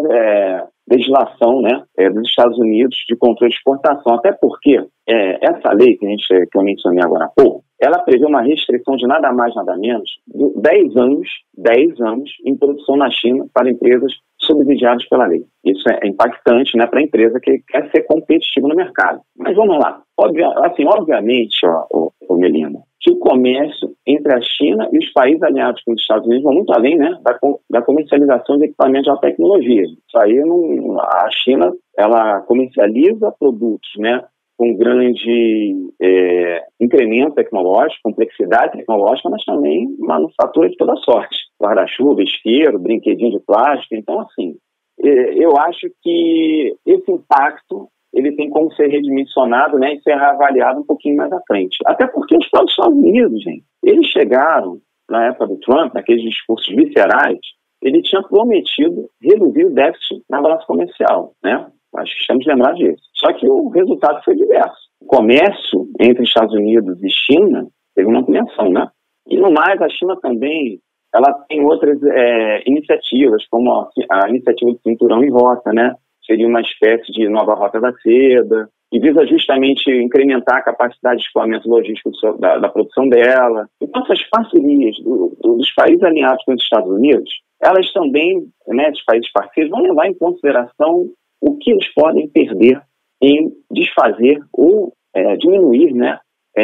legislação, né, dos Estados Unidos de controle de exportação. Até porque essa lei que eu mencionei agora há pouco, ela prevê uma restrição de nada mais, nada menos, de 10 anos em produção na China para empresas subsidiadas pela lei. Isso é impactante, né, para a empresa que quer ser competitiva no mercado. Mas vamos lá. Obviamente, Melina, que o comércio entre a China e os países alinhados com os Estados Unidos vão muito além, né, da comercialização de equipamentos de alta tecnologia. Isso aí, a China, ela comercializa produtos, né, com grande incremento tecnológico, complexidade tecnológica, mas também manufatura de toda sorte. Guarda-chuva, isqueiro, brinquedinho de plástico. Então, assim, eu acho que esse impacto ele tem como ser redimensionado, né, e ser reavaliado um pouquinho mais à frente. Até porque os próprios Estados Unidos, gente, eles chegaram, na época do Trump, naqueles discursos viscerais, ele tinha prometido reduzir o déficit na balança comercial, né? Acho que estamos lembrados disso. Só que o resultado foi diverso. O comércio entre Estados Unidos e China teve uma ampliação, né? E no mais, a China também, ela tem outras iniciativas, como a iniciativa do Cinturão em Rota, né? Seria uma espécie de nova Rota da Seda, que visa justamente incrementar a capacidade de escoamento logístico da produção dela. Então, essas parcerias dos países alinhados com os Estados Unidos, elas também, né, dos países parceiros, vão levar em consideração o que eles podem perder em desfazer ou diminuir, né,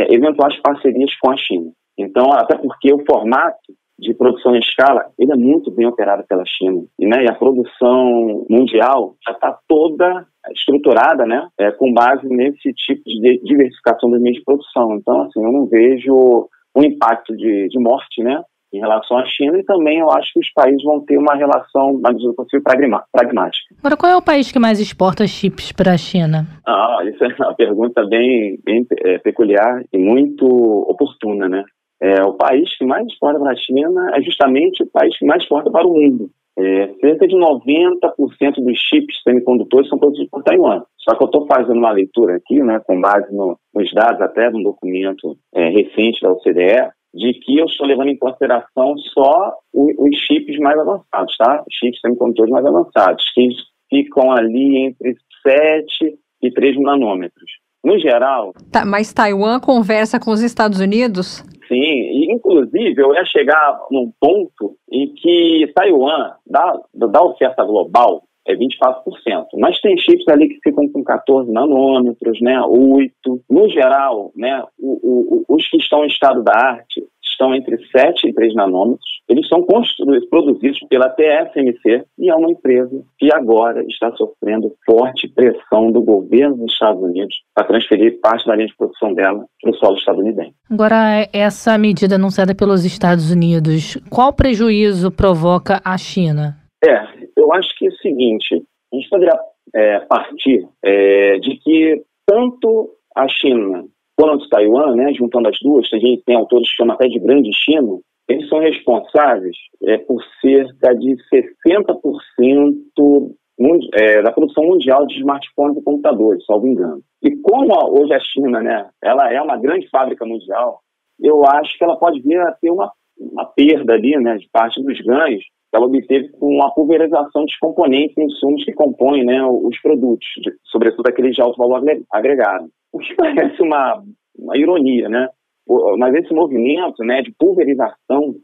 eventuais parcerias com a China. Então, até porque o formato de produção em escala, ele é muito bem operado pela China. E a produção mundial já está toda estruturada, né, com base nesse tipo de diversificação dos meios de produção. Então, assim, eu não vejo um impacto de morte, né, em relação à China, e também eu acho que os países vão ter uma relação, na medida do possível, pragmática. Agora, qual é o país que mais exporta chips para a China? Isso é uma pergunta bem peculiar e muito oportuna, né? O país que mais exporta para a China é justamente o país que mais exporta para o mundo. Cerca de 90% dos chips semicondutores são produzidos por Taiwan. Só que eu estou fazendo uma leitura aqui, né, com base nos dados até de um documento recente da OCDE, de que eu estou levando em consideração só os chips mais avançados, tá? Os chips semicondutores mais avançados, que ficam ali entre 7 e 3 nanômetros. No geral... Mas Taiwan conversa com os Estados Unidos? Sim, e inclusive eu ia chegar num ponto em que Taiwan, da oferta global, é 24%. Mas tem chips ali que ficam com 14 nanômetros, né, 8. No geral, né, os que estão em estado da arte estão entre 7 e 3 nanômetros. Eles são produzidos pela TSMC e é uma empresa que agora está sofrendo forte pressão do governo dos Estados Unidos para transferir parte da linha de produção dela para o solo estadunidense. Agora, essa medida anunciada pelos Estados Unidos, qual prejuízo provoca a China? Eu acho que é o seguinte, a gente poderia partir de que tanto a China quanto Taiwan, né, juntando as duas, tem autores que chamam até de Grande China, eles são responsáveis por cerca de 60% da produção mundial de smartphones e computadores, salvo engano. E como hoje a China, né, ela é uma grande fábrica mundial, eu acho que ela pode vir a ter uma perda ali, né, de parte dos ganhos que ela obteve com a pulverização dos componentes e insumos que compõem, né, os produtos, sobretudo aqueles de alto valor agregado. O que parece uma ironia, né? Mas esse movimento, né, de pulverização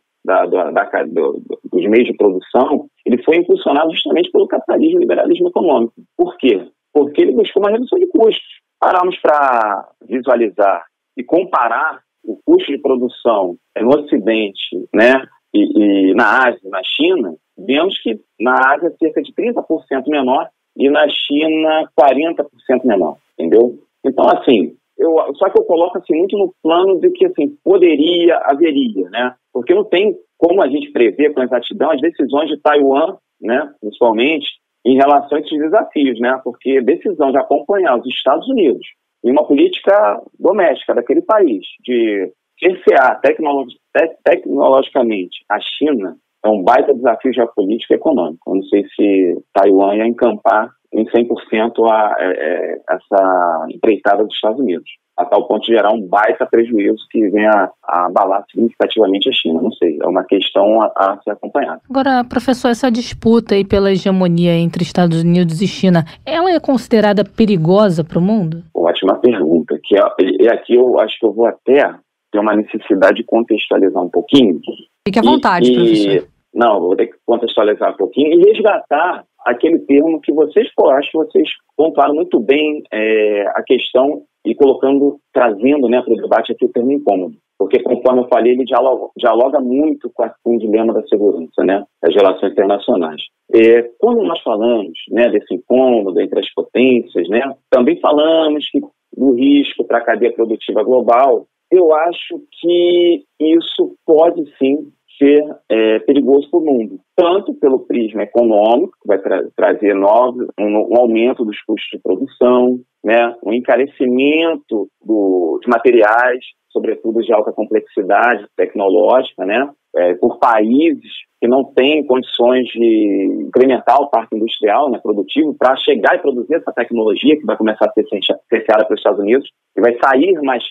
dos meios de produção, ele foi impulsionado justamente pelo capitalismo e liberalismo econômico. Por quê? Porque ele buscou uma redução de custos. Paramos para visualizar e comparar o custo de produção no Ocidente, né, e na Ásia, na China, vemos que na Ásia é cerca de 30% menor e na China 40% menor, entendeu? Então, assim, só que eu coloco assim, muito no plano de que assim, haveria, né? Porque não tem como a gente prever com exatidão as decisões de Taiwan, né, principalmente, em relação a esses desafios, né? Porque decisão de acompanhar os Estados Unidos em uma política doméstica daquele país, de cercear tecnologicamente a China, é um baita desafio geopolítico e econômico. Eu não sei se Taiwan ia encampar em 100% essa empreitada dos Estados Unidos, a tal ponto de gerar um baita prejuízo que venha a abalar significativamente a China. Não sei, é uma questão a ser acompanhada. Agora, professor, essa disputa aí pela hegemonia entre Estados Unidos e China, ela é considerada perigosa para o mundo? Ótima pergunta. E aqui eu acho que eu vou até ter uma necessidade de contextualizar um pouquinho. Fique à vontade, professor. Não, vou ter que contextualizar um pouquinho e resgatar aquele termo que acho que vocês pontuaram muito bem a questão e trazendo, né, para o debate aqui o termo incômodo. Porque, conforme eu falei, ele dialoga muito com o dilema da segurança, né, das relações internacionais. Quando nós falamos, né, desse incômodo entre as potências, né, também falamos do risco para a cadeia produtiva global. Eu acho que isso pode sim ser perigoso para o mundo, tanto pelo prisma econômico, que vai trazer um aumento dos custos de produção, né, um encarecimento de materiais, sobretudo de alta complexidade tecnológica, né, por países que não têm condições de incrementar o parque industrial, né, produtivo, para chegar e produzir essa tecnologia que vai começar a ser cerceada pelos Estados Unidos, e vai sair mais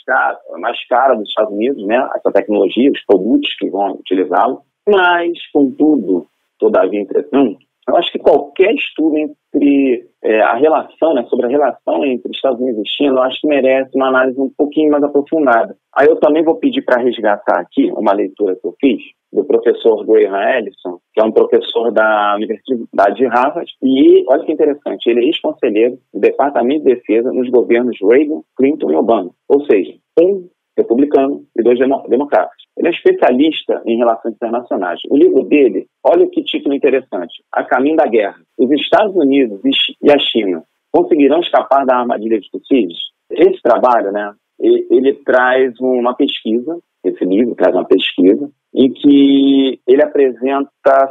cara dos Estados Unidos, né, essa tecnologia, os produtos que vão utilizá-lo. Mas, contudo, todavia, entretanto, eu acho que qualquer estudo entre a relação, né, sobre a relação entre Estados Unidos e China, eu acho que merece uma análise um pouquinho mais aprofundada. Aí eu também vou pedir para resgatar aqui uma leitura que eu fiz do professor Graham Ellison, que é um professor da Universidade de Harvard, e olha que interessante, ele é ex-conselheiro do Departamento de Defesa nos governos Reagan, Clinton e Obama, ou seja, um republicano e 2 democratas. Ele é especialista em relações internacionais. O livro dele, olha que título interessante, A Caminho da Guerra. Os Estados Unidos e a China conseguirão escapar da armadilha de Tucídides? Esse trabalho, né, ele traz uma pesquisa, esse livro traz uma pesquisa, em que ele apresenta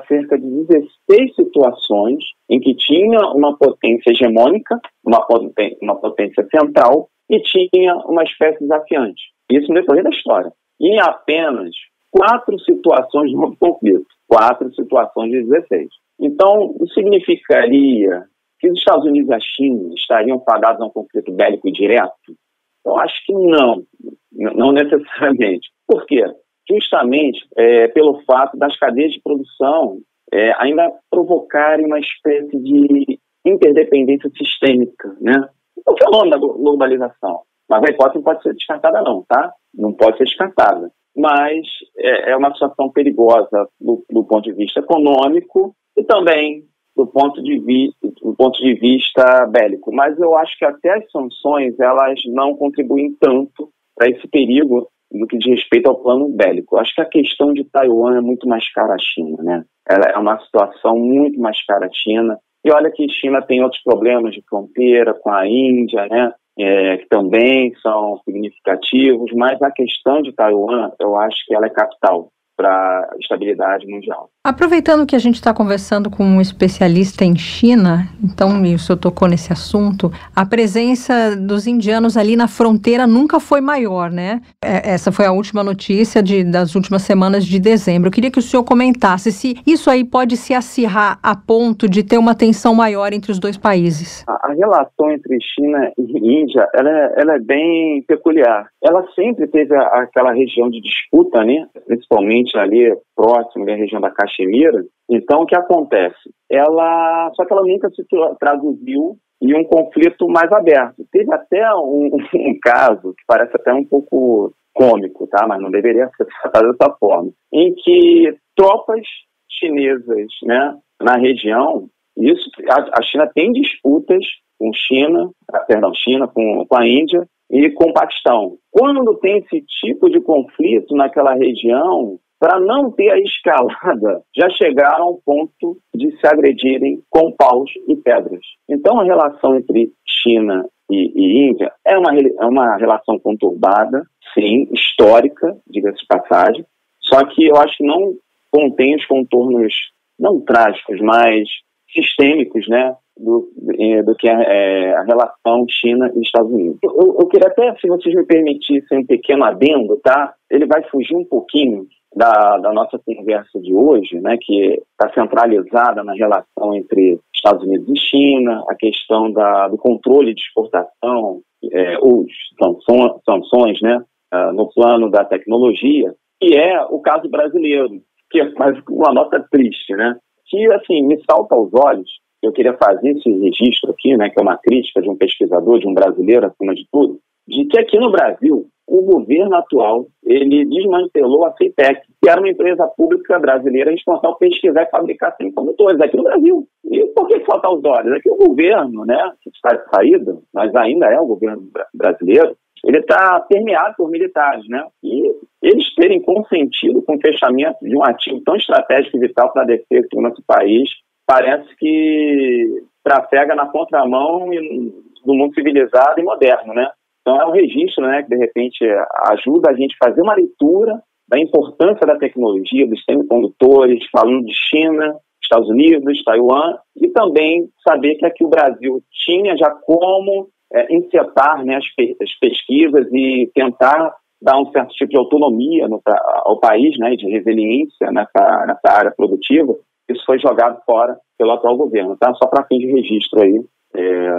cerca de 16 situações em que tinha uma potência hegemônica, uma potência central, e tinha uma espécie desafiante. Isso no decorrer da história. E em apenas 4 situações de novo conflito. 4 situações de 16. Então, isso significaria que os Estados Unidos e a China estariam fadados a um conflito bélico direto? Eu acho que não necessariamente. Por quê? Justamente pelo fato das cadeias de produção ainda provocarem uma espécie de interdependência sistêmica, né? O fenômeno da globalização. Mas a hipótese não pode ser descartada não, tá? Não pode ser descartada. Mas é uma situação perigosa do ponto de vista econômico e também do ponto de vista bélico. Mas eu acho que até as sanções, elas não contribuem tanto para esse perigo no que diz respeito ao plano bélico. Eu acho que a questão de Taiwan é muito mais cara à China, né? Ela é uma situação muito mais cara à China. E olha que a China tem outros problemas de fronteira com a Índia, né? Que também são significativos, mas a questão de Taiwan, eu acho que ela é capital para a estabilidade mundial. Aproveitando que a gente está conversando com um especialista em China, então o senhor tocou nesse assunto, a presença dos indianos ali na fronteira nunca foi maior, né? Essa foi a última notícia das últimas semanas de dezembro. Eu queria que o senhor comentasse se isso aí pode se acirrar a ponto de ter uma tensão maior entre os dois países. A relação entre China e Índia, ela é bem peculiar. Ela sempre teve aquela região de disputa, né? Principalmente ali próximo da região da Caxemira. Então, o que acontece? Só que ela nunca se traduziu em um conflito mais aberto. Teve até um caso que parece até um pouco cômico, tá? Mas não deveria ser tratado dessa forma, em que tropas chinesas, né, na região, a China tem disputas com China, com a Índia e com o Paquistão. Quando tem esse tipo de conflito naquela região, para não ter a escalada, já chegaram ao ponto de se agredirem com paus e pedras. Então, a relação entre China e Índia é uma relação conturbada, sim, histórica, diga-se de passagem, só que eu acho que não contém os contornos, não trágicos, mas sistêmicos, né, do que a relação China e Estados Unidos. Eu queria até, se vocês me permitissem um pequeno adendo, tá? Ele vai fugir um pouquinho da nossa conversa de hoje, né, que está centralizada na relação entre Estados Unidos e China, a questão do controle de exportação, ou sanções, né, no plano da tecnologia, e é o caso brasileiro, que é quase uma nota triste, né, que, assim, me salta aos olhos. Eu queria fazer esse registro aqui, né, que é uma crítica de um pesquisador, de um brasileiro, acima de tudo, de que aqui no Brasil, o governo atual, ele desmantelou a CEITEC, que era uma empresa pública brasileira responsável por pesquisar e fabricar semicondutores aqui no Brasil. E por que falta aos olhos? É que o governo, né, que está de saída, mas ainda é o governo brasileiro, ele está permeado por militares, né? E eles terem consentido com o fechamento de um ativo tão estratégico e vital para a defesa do nosso país, parece que trafega na contramão do mundo civilizado e moderno, né? Então é um registro, né, que de repente ajuda a gente a fazer uma leitura da importância da tecnologia, dos semicondutores, falando de China, Estados Unidos, Taiwan, e também saber que aqui o Brasil tinha já como insetar, né, as pesquisas e tentar dar um certo tipo de autonomia ao país, né, de resiliência nessa área produtiva. Isso foi jogado fora pelo atual governo, tá? Só para fim de registro aí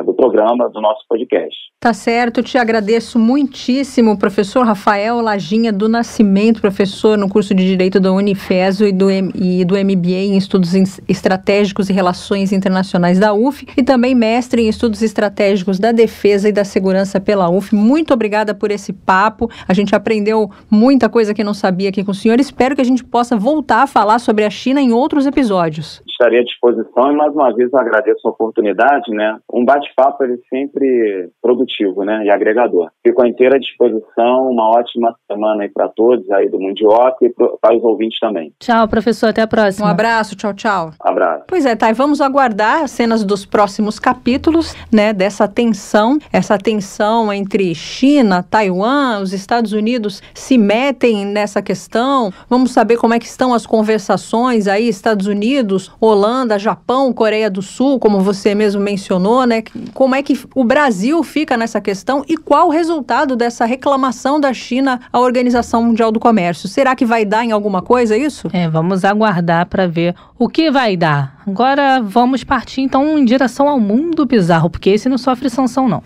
do programa, do nosso podcast. Tá certo, te agradeço muitíssimo, professor Rafael Lajinha do Nascimento, professor no curso de Direito da Unifeso e do MBA em Estudos Estratégicos e Relações Internacionais da UF, e também mestre em Estudos Estratégicos da Defesa e da Segurança pela UF. Muito obrigada por esse papo, a gente aprendeu muita coisa que não sabia aqui com o senhor. Espero que a gente possa voltar a falar sobre a China em outros episódios. Estarei à disposição e mais uma vez eu agradeço a oportunidade, né? Um bate-papo ele sempre produtivo, né? E agregador. Fico à inteira disposição, uma ótima semana aí para todos aí do Mundioca e para os ouvintes também. Tchau, professor, até a próxima. Um abraço, tchau, tchau. Abraço. Pois é, Thay, vamos aguardar as cenas dos próximos capítulos, né? Dessa tensão, essa tensão entre China, Taiwan, os Estados Unidos se metem nessa questão. Vamos saber como é que estão as conversações aí, Estados Unidos, Holanda, Japão, Coreia do Sul, como você mesmo mencionou, né? Como é que o Brasil fica nessa questão e qual o resultado dessa reclamação da China à Organização Mundial do Comércio? Será que vai dar em alguma coisa isso? Vamos aguardar para ver o que vai dar. Agora vamos partir então em direção ao mundo bizarro, porque esse não sofre sanção não.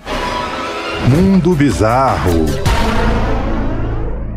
Mundo bizarro.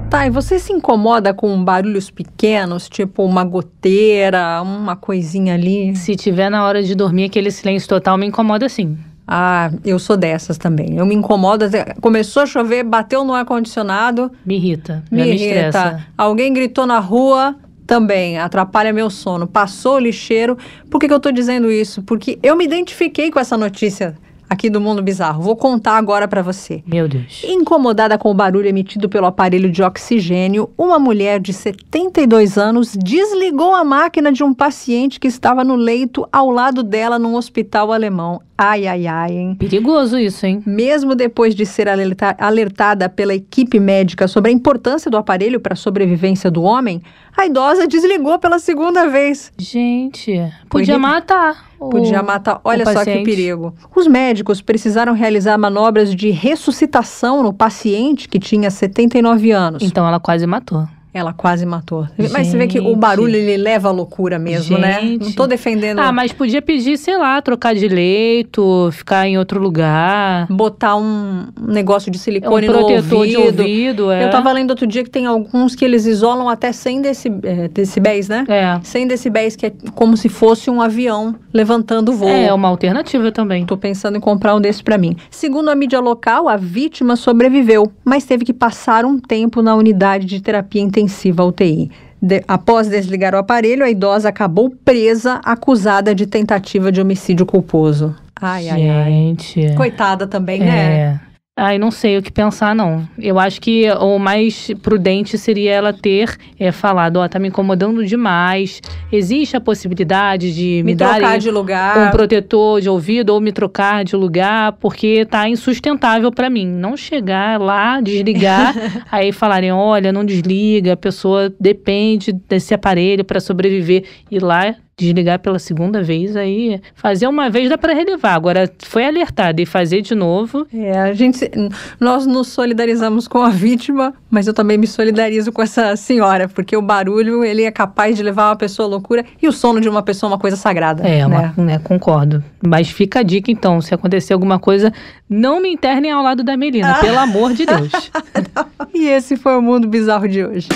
Tá, e você se incomoda com barulhos pequenos, tipo uma goteira, uma coisinha ali? Se tiver na hora de dormir, aquele silêncio total me incomoda sim. Ah, eu sou dessas também. Eu me incomodo, começou a chover, bateu no ar-condicionado. Me irrita, me estressa. Irrita. Alguém gritou na rua, também atrapalha meu sono. Passou o lixeiro. Por que eu tô dizendo isso? Porque eu me identifiquei com essa notícia aqui do Mundo Bizarro. Vou contar agora para você. Meu Deus. Incomodada com o barulho emitido pelo aparelho de oxigênio, uma mulher de 72 anos desligou a máquina de um paciente que estava no leito ao lado dela num hospital alemão. Ai, ai, ai, hein? Perigoso isso, hein? Mesmo depois de ser alertada pela equipe médica sobre a importância do aparelho para a sobrevivência do homem, a idosa desligou pela segunda vez. Gente, podia matar. Podia matar. Olha só que perigo. Os médicos precisaram realizar manobras de ressuscitação no paciente que tinha 79 anos. Então ela quase matou. Ela quase matou. Mas você vê que o barulho, ele leva à loucura mesmo, né? Não tô defendendo... mas podia pedir, sei lá, trocar de leito, ficar em outro lugar. Botar um negócio de silicone no ouvido. Um protetor de ouvido, Eu tava lendo outro dia que tem alguns que eles isolam até 100 decibéis, né? 100 decibéis, que é como se fosse um avião levantando o voo. É uma alternativa também. Tô pensando em comprar um desses pra mim. Segundo a mídia local, a vítima sobreviveu, mas teve que passar um tempo na unidade de terapia intensiva UTI. Após desligar o aparelho, a idosa acabou presa, acusada de tentativa de homicídio culposo. Ai, gente. Ai, ai. Coitada também, né? Ai, não sei o que pensar, não. Eu acho que o mais prudente seria ela ter falado, tá me incomodando demais. Existe a possibilidade de me trocar de lugar, um protetor de ouvido ou me trocar de lugar, porque tá insustentável pra mim. Não chegar lá, desligar, aí falarem, olha, não desliga, a pessoa depende desse aparelho pra sobreviver. E lá desligar pela segunda vez, aí fazer uma vez dá para relevar. Agora, foi alertado e fazer de novo... Nós nos solidarizamos com a vítima, mas eu também me solidarizo com essa senhora, porque o barulho, ele é capaz de levar uma pessoa à loucura e o sono de uma pessoa é uma coisa sagrada. Concordo. Mas fica a dica, então, se acontecer alguma coisa, não me internem ao lado da Melina, pelo amor de Deus. E esse foi o Mundo Bizarro de hoje.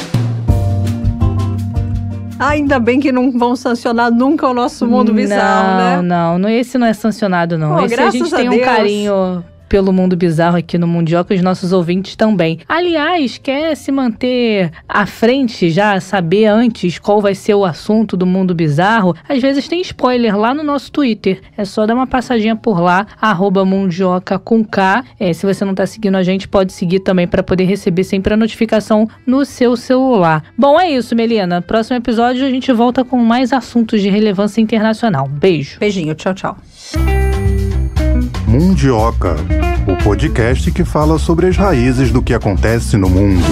Ainda bem que não vão sancionar nunca o nosso Mundo Bizarro, né? Não, esse não é sancionado, não. Esse a gente tem um carinho pelo Mundo Bizarro aqui no Mundioca, os nossos ouvintes também. Aliás, quer se manter à frente, já saber antes qual vai ser o assunto do Mundo Bizarro? Às vezes tem spoiler lá no nosso Twitter. É só dar uma passadinha por lá, @Mundioca com K. Se você não tá seguindo a gente, pode seguir também para poder receber sempre a notificação no seu celular. Bom, é isso, Melina. Próximo episódio a gente volta com mais assuntos de relevância internacional. Beijo. Beijinho, tchau, tchau. Mundioca, o podcast que fala sobre as raízes do que acontece no mundo.